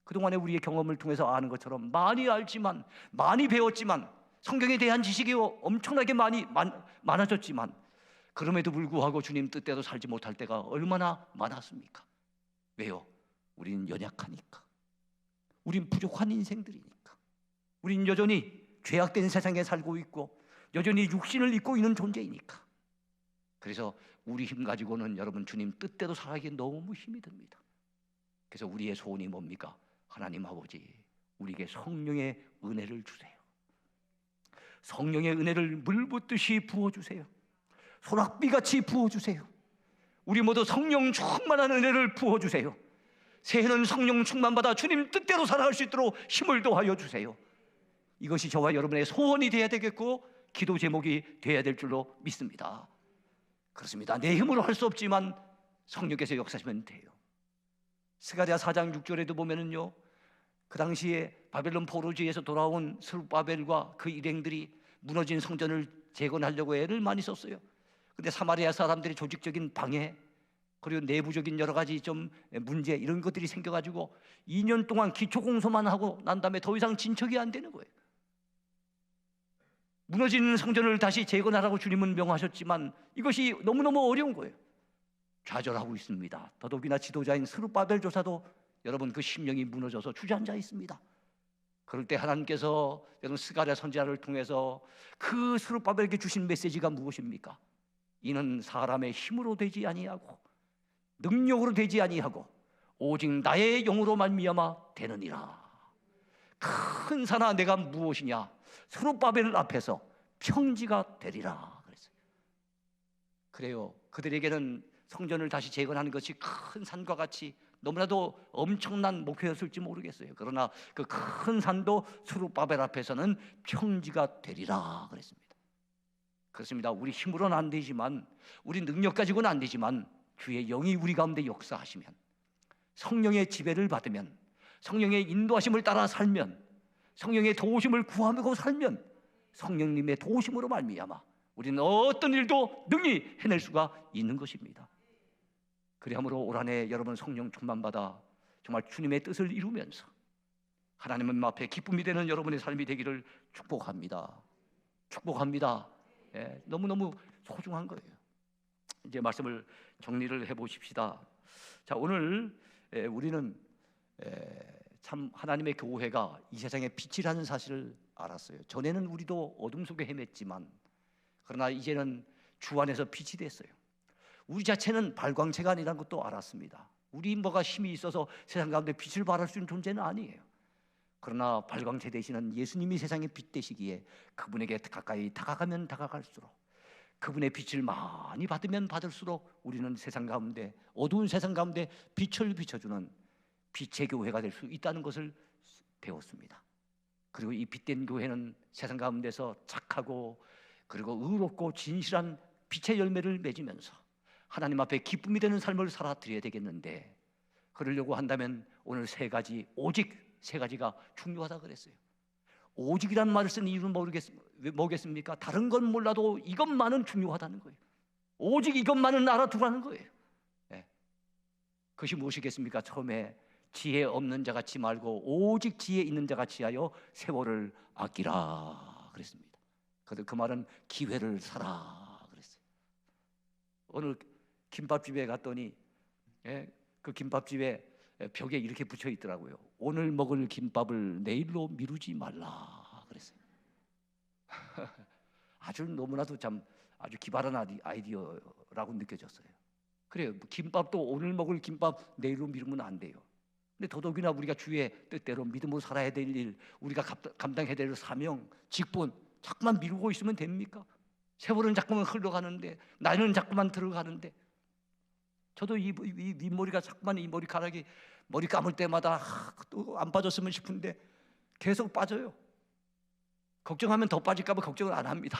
그동안에 우리의 경험을 통해서 아는 것처럼 많이 알지만, 많이 배웠지만, 성경에 대한 지식이 엄청나게 많아졌지만, 그럼에도 불구하고 주님 뜻대로 살지 못할 때가 얼마나 많았습니까? 왜요? 우리는 연약하니까. 우린 부족한 인생들이니까. 우린 여전히 죄악된 세상에 살고 있고 여전히 육신을 입고 있는 존재이니까. 그래서 우리 힘 가지고는 여러분, 주님 뜻대로 살아가기 너무 힘이 듭니다. 그래서 우리의 소원이 뭡니까? 하나님 아버지, 우리에게 성령의 은혜를 주세요. 성령의 은혜를 물붓듯이 부어주세요. 소낙비같이 부어주세요. 우리 모두 성령 충만한 은혜를 부어주세요. 새해는 성령 충만받아 주님 뜻대로 살아갈 수 있도록 힘을 더하여 주세요. 이것이 저와 여러분의 소원이 되어야 되겠고 기도 제목이 되어야 될 줄로 믿습니다. 그렇습니다. 내 힘으로 할 수 없지만 성령께서 역사하시면 돼요. 스가랴 4장 6절에도 보면은요, 그 당시에 바벨론 포로지에서 돌아온 스룹바벨과 그 일행들이 무너진 성전을 재건하려고 애를 많이 썼어요. 근데 사마리아 사람들이 조직적인 방해, 그리고 내부적인 여러 가지 좀 문제, 이런 것들이 생겨가지고 2년 동안 기초 공소만 하고 난 다음에 더 이상 진척이 안 되는 거예요. 무너진 성전을 다시 재건하라고 주님은 명하셨지만 이것이 너무너무 어려운 거예요. 좌절하고 있습니다. 더더욱이나 지도자인 스룹바벨 조사도 여러분 그 심령이 무너져서 주저앉아 있습니다. 그럴 때 하나님께서 여러분 스가랴 선지자를 통해서 그 스룹바벨에게 주신 메시지가 무엇입니까? 이는 사람의 힘으로 되지 아니하고 능력으로 되지 아니하고 오직 나의 영으로 말미암아 되느니라. 큰 산아 내가 무엇이냐? 스룹바벨 앞에서 평지가 되리라 그랬어요. 그래요. 그들에게는 성전을 다시 재건하는 것이 큰 산과 같이 너무나도 엄청난 목표였을지 모르겠어요. 그러나 그 큰 산도 스룹바벨 앞에서는 평지가 되리라 그랬습니다. 그렇습니다. 우리 힘으로는 안 되지만, 우리 능력 가지고는 안 되지만 주의 영이 우리 가운데 역사하시면, 성령의 지배를 받으면, 성령의 인도하심을 따라 살면, 성령의 도우심을 구하고 살면 성령님의 도우심으로 말미암아 우리는 어떤 일도 능히 해낼 수가 있는 것입니다. 그리하므로 올 한 해 여러분 성령 충만받아 정말 주님의 뜻을 이루면서 하나님 앞에 기쁨이 되는 여러분의 삶이 되기를 축복합니다. 축복합니다. 예, 너무너무 소중한 거예요. 이제 말씀을 정리를 해보십시다. 자, 오늘 우리는 참 하나님의 교회가 이 세상의 빛이라는 사실을 알았어요. 전에는 우리도 어둠 속에 헤맸지만 그러나 이제는 주 안에서 빛이 됐어요. 우리 자체는 발광체가 아니라는 것도 알았습니다. 우리 뭐가 힘이 있어서 세상 가운데 빛을 발할 수 있는 존재는 아니에요. 그러나 발광체 되시는 예수님이 세상의 빛 되시기에 그분에게 가까이 다가가면 다가갈수록, 그분의 빛을 많이 받으면 받을수록 우리는 세상 가운데, 어두운 세상 가운데 빛을 비춰주는 빛의 교회가 될 수 있다는 것을 배웠습니다. 그리고 이 빛된 교회는 세상 가운데서 착하고 그리고 의롭고 진실한 빛의 열매를 맺으면서 하나님 앞에 기쁨이 되는 삶을 살아드려야 되겠는데, 그러려고 한다면 오늘 세 가지, 오직 세 가지가 중요하다 그랬어요. 오직이라는 말을 쓴 이유는 뭐겠습니까? 다른 건 몰라도 이것만은 중요하다는 거예요. 오직 이것만은 알아두라는 거예요. 네. 그것이 무엇이겠습니까? 처음에 지혜 없는 자 같이 말고 오직 지혜 있는 자 같이 하여 세월을 아끼라 그랬습니다. 그 말은 기회를 사라 그랬어요. 오늘 김밥집에 갔더니 그 김밥집에 벽에 이렇게 붙여 있더라고요. 오늘 먹을 김밥을 내일로 미루지 말라 그랬어요. 아주 너무나도 참 아주 기발한 아이디어라고 느껴졌어요. 그래요. 김밥도 오늘 먹을 김밥 내일로 미루면 안 돼요. 근데 더더욱이나 우리가 주의 뜻대로 믿음으로 살아야 될 일, 우리가 감당해야 될 사명, 직분 자꾸만 미루고 있으면 됩니까? 세월은 자꾸만 흘러가는데, 나이는 자꾸만 들어가는데, 저도 이 윗머리가 자꾸만, 이 머리카락이 머리 감을 때마다 또 안 빠졌으면 싶은데 계속 빠져요. 걱정하면 더 빠질까 봐 걱정을 안 합니다.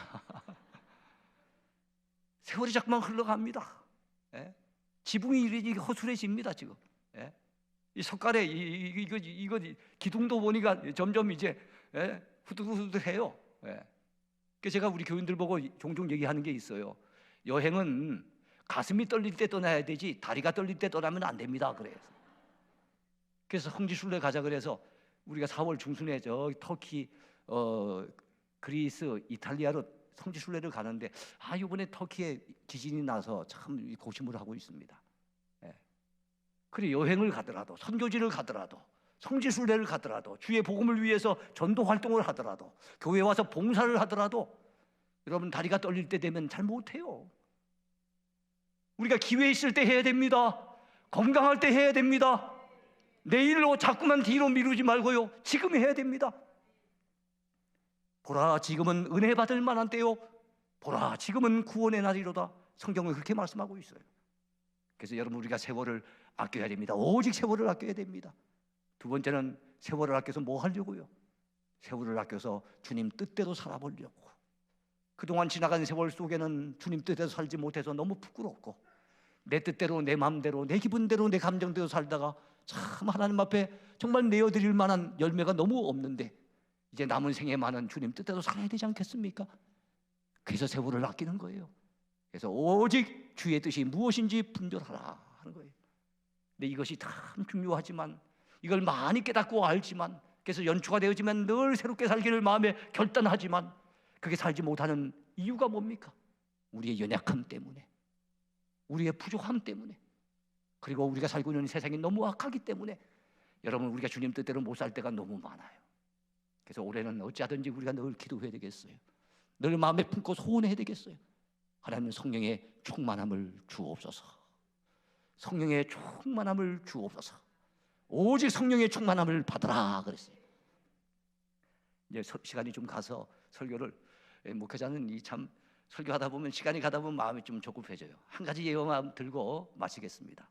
세월이 자꾸만 흘러갑니다. 지붕이 이렇게 허술해집니다 지금. 이 석가래 이거 기둥도 보니까 점점 이제 후들후들해요. 그래서 제가 우리 교인들 보고 종종 얘기하는 게 있어요. 여행은 가슴이 떨릴 때 떠나야 되지 다리가 떨릴 때 떠나면 안 됩니다. 그래서 성지순례 가자 그래서 우리가 4월 중순에 저 터키, 그리스, 이탈리아로 성지순례를 가는데 이번에 터키에 지진이 나서 참 고심을 하고 있습니다. 그래 여행을 가더라도, 선교지를 가더라도, 성지순례를 가더라도, 주의 복음을 위해서 전도 활동을 하더라도, 교회 와서 봉사를 하더라도 여러분 다리가 떨릴 때 되면 잘 못해요. 우리가 기회 있을 때 해야 됩니다. 건강할 때 해야 됩니다. 내일로 자꾸만 뒤로 미루지 말고요, 지금 해야 됩니다. 보라 지금은 은혜 받을 만한 때요, 보라 지금은 구원의 날이로다. 성경은 그렇게 말씀하고 있어요. 그래서 여러분 우리가 세월을 아껴야 됩니다. 오직 세월을 아껴야 됩니다. 두 번째는 세월을 아껴서 뭐 하려고요? 세월을 아껴서 주님 뜻대로 살아보려고. 그동안 지나간 세월 속에는 주님 뜻대로 살지 못해서 너무 부끄럽고, 내 뜻대로, 내 마음대로, 내 기분대로, 내 감정대로 살다가 참 하나님 앞에 정말 내어드릴 만한 열매가 너무 없는데, 이제 남은 생에만은 주님 뜻대로 살아야 되지 않겠습니까? 그래서 세월을 아끼는 거예요. 그래서 오직 주의 뜻이 무엇인지 분별하라 하는 거예요. 근데 이것이 참 중요하지만, 이걸 많이 깨닫고 알지만, 그래서 연초가 되어지면 늘 새롭게 살기를 마음에 결단하지만 그게 살지 못하는 이유가 뭡니까? 우리의 연약함 때문에, 우리의 부족함 때문에, 그리고 우리가 살고 있는 세상이 너무 악하기 때문에 여러분 우리가 주님 뜻대로 못 살 때가 너무 많아요. 그래서 올해는 어찌하든지 우리가 늘 기도해야 되겠어요. 늘 마음에 품고 소원해야 되겠어요. 하나님 성령의 충만함을 주옵소서. 성령의 충만함을 주옵소서. 오직 성령의 충만함을 받으라 그랬어요. 이제 시간이 좀 가서 설교를, 목회자는 이 참 설교하다 보면 시간이 가다 보면 마음이 좀 조급해져요. 한 가지 예언만 들고 마치겠습니다.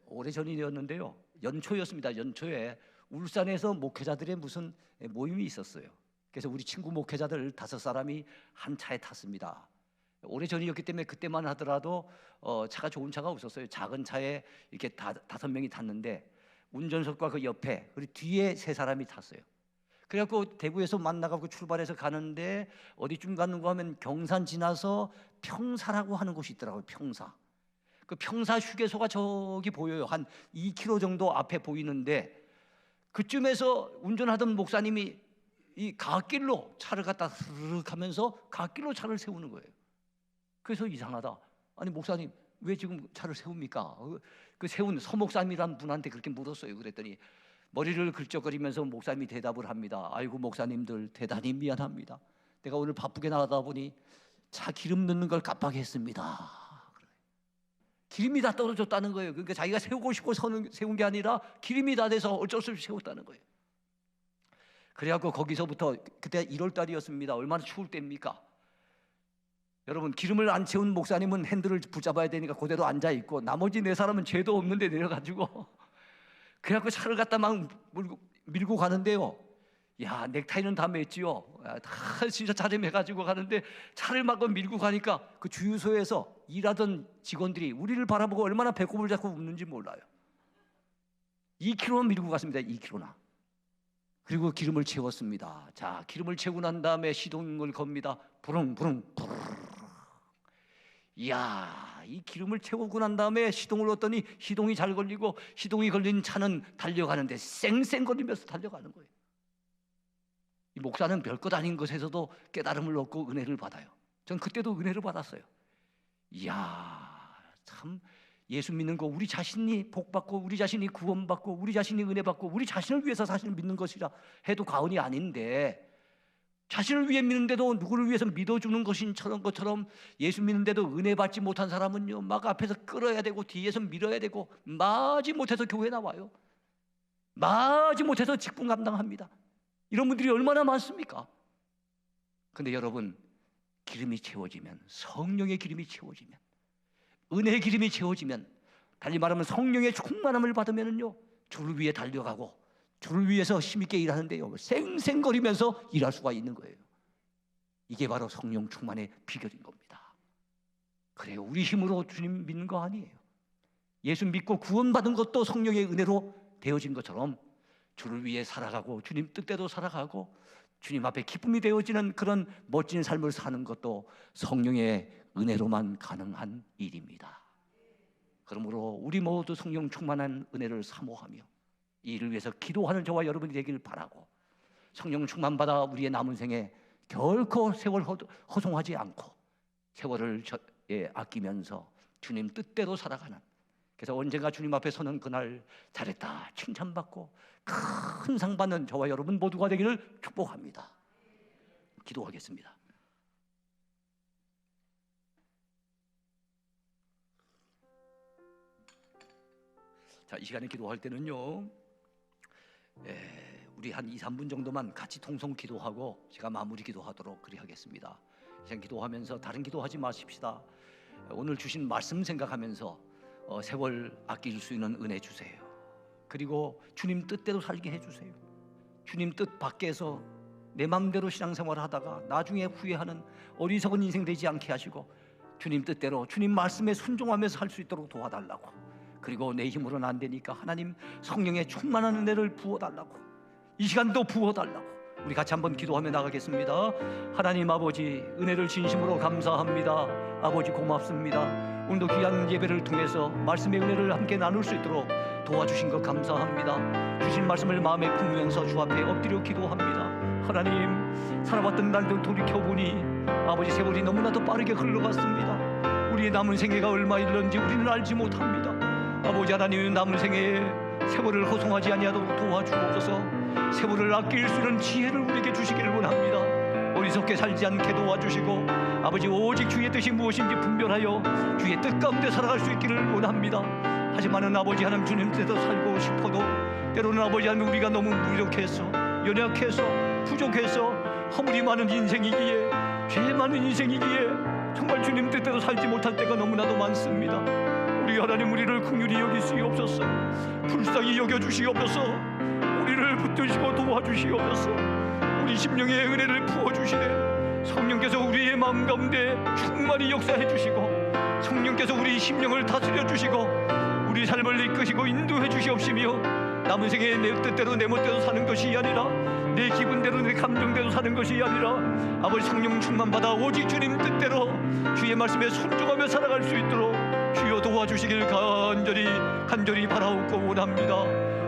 오래전이었는데요, 연초였습니다. 연초에 울산에서 목회자들의 무슨 모임이 있었어요. 그래서 우리 친구 목회자들 5사람이 한 차에 탔습니다. 오래전이었기 때문에 그때만 하더라도 차가 좋은 차가 없었어요. 작은 차에 이렇게 5명이 탔는데 운전석과 그 옆에, 그리고 뒤에 3사람이 탔어요. 그래갖고 대구에서 만나가고 출발해서 가는데 어디쯤 갔는가 하면 경산 지나서 평사라고 하는 곳이 있더라고요. 평사. 그 평사 휴게소가 저기 보여요. 한 2km 정도 앞에 보이는데, 그쯤에서 운전하던 목사님이 이 갓길로 차를 갖다 스르륵 하면서 갓길로 차를 세우는 거예요. 그래서 이상하다. 아니 목사님 왜 지금 차를 세웁니까? 그 세운 서목사님이라는 분한테 그렇게 물었어요. 그랬더니 머리를 긁적거리면서 목사님이 대답을 합니다. 아이고 목사님들 대단히 미안합니다. 내가 오늘 바쁘게 나가다 보니 차 기름 넣는 걸 깜빡했습니다. 기름이 다 떨어졌다는 거예요. 그러니까 자기가 세우고 싶고 세운 게 아니라 기름이 다 돼서 어쩔 수 없이 세웠다는 거예요. 그래갖고 거기서부터, 그때 1월 달이었습니다. 얼마나 추울 때입니까? 여러분, 기름을 안 채운 목사님은 핸들을 붙잡아야 되니까 그대로 앉아있고, 나머지 4사람은 죄도 없는데 내려가지고 그래갖고 차를 갖다 막 밀고 가는데요, 야, 넥타이는 다 맸지요. 다 진짜 자рем해가지고 가는데 차를 막 밀고 가니까 그 주유소에서 일하던 직원들이 우리를 바라보고 얼마나 배꼽을 잡고 웃는지 몰라요. 2km나 밀고 갔습니다. 2km나. 그리고 기름을 채웠습니다. 자, 기름을 채우고 난 다음에 시동을 겁니다. 부릉부릉 부릉. 이야, 이 기름을 채우고 난 다음에 시동을 넣었더니 시동이 잘 걸리고, 시동이 걸린 차는 달려가는데 쌩쌩거리면서 달려가는 거예요. 이 목사는 별것 아닌 것에서도 깨달음을 얻고 은혜를 받아요. 전 그때도 은혜를 받았어요. 이야, 참 예수 믿는 거, 우리 자신이 복받고 우리 자신이 구원받고 우리 자신이 은혜받고 우리 자신을 위해서 사실 믿는 것이라 해도 과언이 아닌데, 자신을 위해 믿는데도 누구를 위해서 믿어주는 것처럼 예수 믿는데도 은혜 받지 못한 사람은요, 막 앞에서 끌어야 되고 뒤에서 밀어야 되고, 마지 못해서 교회 나와요. 마지 못해서 직분 감당합니다. 이런 분들이 얼마나 많습니까? 근데 여러분, 기름이 채워지면, 성령의 기름이 채워지면, 은혜의 기름이 채워지면, 달리 말하면 성령의 충만함을 받으면요, 주를 위해 달려가고 주를 위해서 힘있게 일하는데요, 쌩쌩거리면서 일할 수가 있는 거예요. 이게 바로 성령 충만의 비결인 겁니다. 그래요, 우리 힘으로 주님 믿는 거 아니에요. 예수 믿고 구원받은 것도 성령의 은혜로 되어진 것처럼 주를 위해 살아가고 주님 뜻대로 살아가고 주님 앞에 기쁨이 되어지는 그런 멋진 삶을 사는 것도 성령의 은혜로만 가능한 일입니다. 그러므로 우리 모두 성령 충만한 은혜를 사모하며 이 일을 위해서 기도하는 저와 여러분이 되길 바라고, 성령 충만 받아 우리의 남은 생에 결코 세월 허송하지 않고 세월을 아끼면서 주님 뜻대로 살아가는, 그래서 언젠가 주님 앞에 서는 그날 잘했다 칭찬받고 큰 상 받는 저와 여러분 모두가 되기를 축복합니다. 기도하겠습니다. 자, 이 시간에 기도할 때는요, 우리 한 2-3분 정도만 같이 통성 기도하고 제가 마무리 기도하도록 그리 하겠습니다. 이 시간 기도하면서 다른 기도하지 마십시다. 오늘 주신 말씀 생각하면서 세월 아낄 수 있는 은혜 주세요. 그리고 주님 뜻대로 살게 해주세요. 주님 뜻 밖에서 내 마음대로 신앙생활을 하다가 나중에 후회하는 어리석은 인생 되지 않게 하시고, 주님 뜻대로 주님 말씀에 순종하면서 살 수 있도록 도와달라고, 그리고 내 힘으로는 안 되니까 하나님 성령의 충만한 은혜를 부어달라고, 이 시간도 부어달라고 우리 같이 한번 기도하며 나가겠습니다. 하나님 아버지, 은혜를 진심으로 감사합니다. 아버지 고맙습니다. 오늘도 귀한 예배를 통해서 말씀의 은혜를 함께 나눌 수 있도록 도와주신 것 감사합니다. 주신 말씀을 마음에 품으면서 주 앞에 엎드려 기도합니다. 하나님, 살아왔던 날도 돌이켜보니 아버지 세월이 너무나도 빠르게 흘러갔습니다. 우리의 남은 생애가 얼마 있는지 우리는 알지 못합니다. 아버지 하나님, 남은 생애에 세월을 허송하지 아니하도록 도와주옵소서. 세월을 아낄 수 있는 지혜를 우리에게 주시기를 원합니다. 어리석게 살지 않게 도와주시고 아버지, 오직 주의 뜻이 무엇인지 분별하여 주의 뜻 가운데 살아갈 수 있기를 원합니다. 하지만은 아버지 하나님, 주님 뜻대로 살고 싶어도 때로는 아버지 하나님 우리가 너무 무력해서, 연약해서, 부족해서, 허물이 많은 인생이기에, 죄 많은 인생이기에 정말 주님 뜻대로 살지 못할 때가 너무나도 많습니다. 우리 하나님, 우리를 긍휼히 여기시옵소서. 불쌍히 여겨주시옵소서. 우리를 붙드시고 도와주시옵소서. 우리 심령의 은혜를 부어주시네. 성령께서 우리의 마음 가운데 충만히 역사해 주시고, 성령께서 우리 심령을 다스려 주시고 우리 삶을 이끄시고 인도해 주시옵시며, 남은 생에 내 뜻대로 내 멋대로 사는 것이 아니라, 내 기분대로 내 감정대로 사는 것이 아니라 아버지 성령 충만 받아 오직 주님 뜻대로 주의 말씀에 순종하며 살아갈 수 있도록 주여 도와주시길 간절히 바라옵고 원합니다.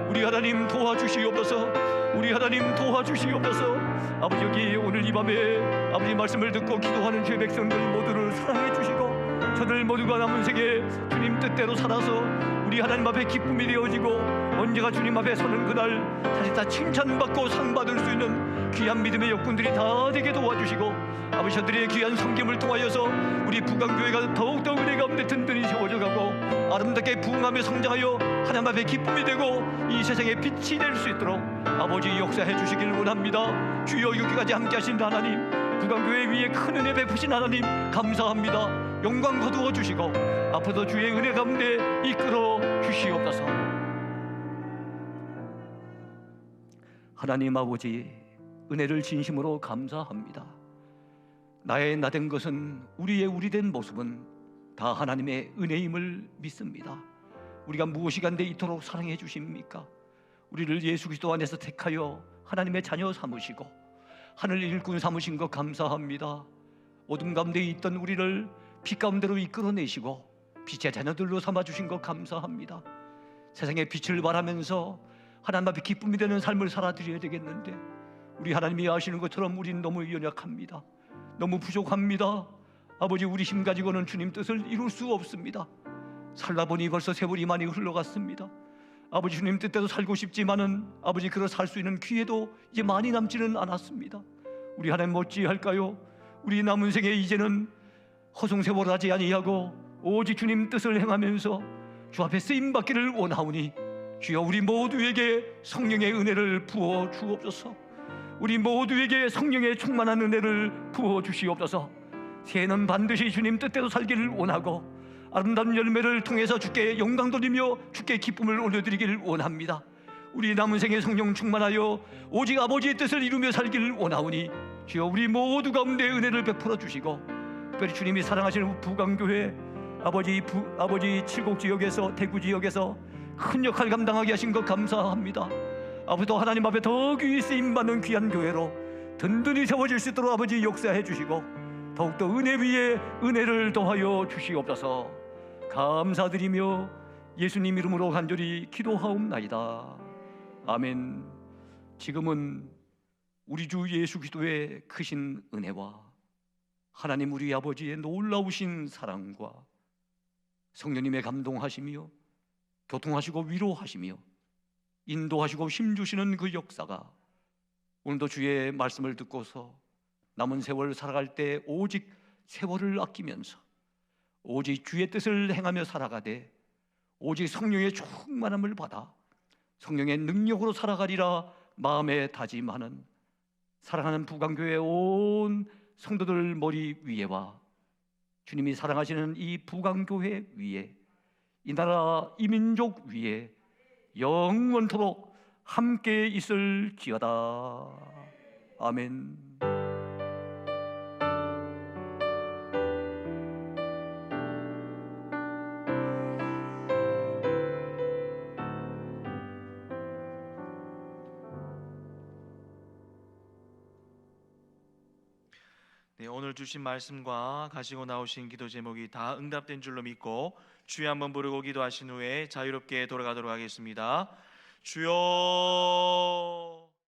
우리 하나님 도와주시옵소서. 우리 하나님 도와주시옵소서. 아버지, 여기 오늘 이 밤에 아버지 말씀을 듣고 기도하는 주의 백성들 모두를 사랑해 주시고, 저들 모두가 남은 생에 주님 뜻대로 살아서 우리 하나님 앞에 기쁨이 되어지고, 언제가 주님 앞에 서는 그날 사실 다 칭찬받고 상 받을 수 있는 귀한 믿음의 역군들이 다 되게 도와주시고 아버지 저들의 귀한 섬김을 통하여서 우리 부강교회가 더욱더 은혜 가운데 든든히 세워져 가고 아름답게 부흥하며 성장하여 하나님 앞에 기쁨이 되고 이 세상에 빛이 될 수 있도록 아버지 역사해 주시기를 원합니다. 주여 여기까지 함께 하신 하나님, 부강교회 위에 큰 은혜 베푸신 하나님 감사합니다. 영광 거두어 주시고 앞으로도 주의 은혜 가운데 이끌어 주시옵소서. 하나님 아버지, 은혜를 진심으로 감사합니다. 나의 나된 것은 우리의 우리된 모습은 다 하나님의 은혜임을 믿습니다. 우리가 무엇이 간데 이토록 사랑해 주십니까? 우리를 예수 그리스도 안에서 택하여 하나님의 자녀 삼으시고 하늘 일꾼 삼으신 것 감사합니다. 어둠 가운데 있던 우리를 빛 가운데로 이끌어내시고 빛의 자녀들로 삼아주신 것 감사합니다. 세상에 빛을 발하면서 하나님 앞에 기쁨이 되는 삶을 살아드려야 되겠는데 우리 하나님이 아시는 것처럼 우린 너무 연약합니다. 너무 부족합니다. 아버지, 우리 힘 가지고는 주님 뜻을 이룰 수 없습니다. 살다 보니 벌써 세월이 많이 흘러갔습니다. 아버지, 주님 뜻대로 살고 싶지만은 아버지 그러 살 수 있는 기회도 이제 많이 남지는 않았습니다. 우리 하나님 어찌할까요? 우리 남은 생에 이제는 허송세월하지 아니하고 오직 주님 뜻을 행하면서 주 앞에 쓰임받기를 원하오니 주여 우리 모두에게 성령의 은혜를 부어 주옵소서. 우리 모두에게 성령의 충만한 은혜를 부어 주시옵소서. 새해는 반드시 주님 뜻대로 살기를 원하고 아름다운 열매를 통해서 주께 영광 돌리며 주께 기쁨을 올려드리기를 원합니다. 우리 남은 생에 성령 충만하여 오직 아버지의 뜻을 이루며 살기를 원하오니 주여 우리 모두 가운데 은혜를 베풀어 주시고 특별히 주님이 사랑하시는 부강교회 아버지 칠곡지역에서 대구지역에서 큰 역할 감당하게 하신 것 감사합니다. 아버지도 하나님 앞에 더 귀히 쓰임받는 귀한 교회로 든든히 세워질 수 있도록 아버지 역사해 주시고 더욱더 은혜 위에 은혜를 더하여 주시옵소서. 감사드리며 예수님 이름으로 간절히 기도하옵나이다. 아멘. 지금은 우리 주 예수 그리스도의 크신 은혜와 하나님 우리 아버지의 놀라우신 사랑과 성령님의 감동하시며 교통하시고 위로하시며 인도하시고 힘주시는 그 역사가 오늘도 주의 말씀을 듣고서 남은 세월 살아갈 때 오직 세월을 아끼면서 오직 주의 뜻을 행하며 살아가되 오직 성령의 충만함을 받아 성령의 능력으로 살아가리라 마음에 다짐하는 사랑하는 부강교회 온 성도들 머리 위에와 주님이 사랑하시는 이 부강교회 위에 이 나라 이 민족 위에 영원토록 함께 있을지어다. 아멘. 네, 오늘 주신 말씀과 가지고 나오신 기도 제목이 다 응답된 줄로 믿고 주여 한번 부르고 기도하신 후에 자유롭게 돌아가도록 하겠습니다. 주여.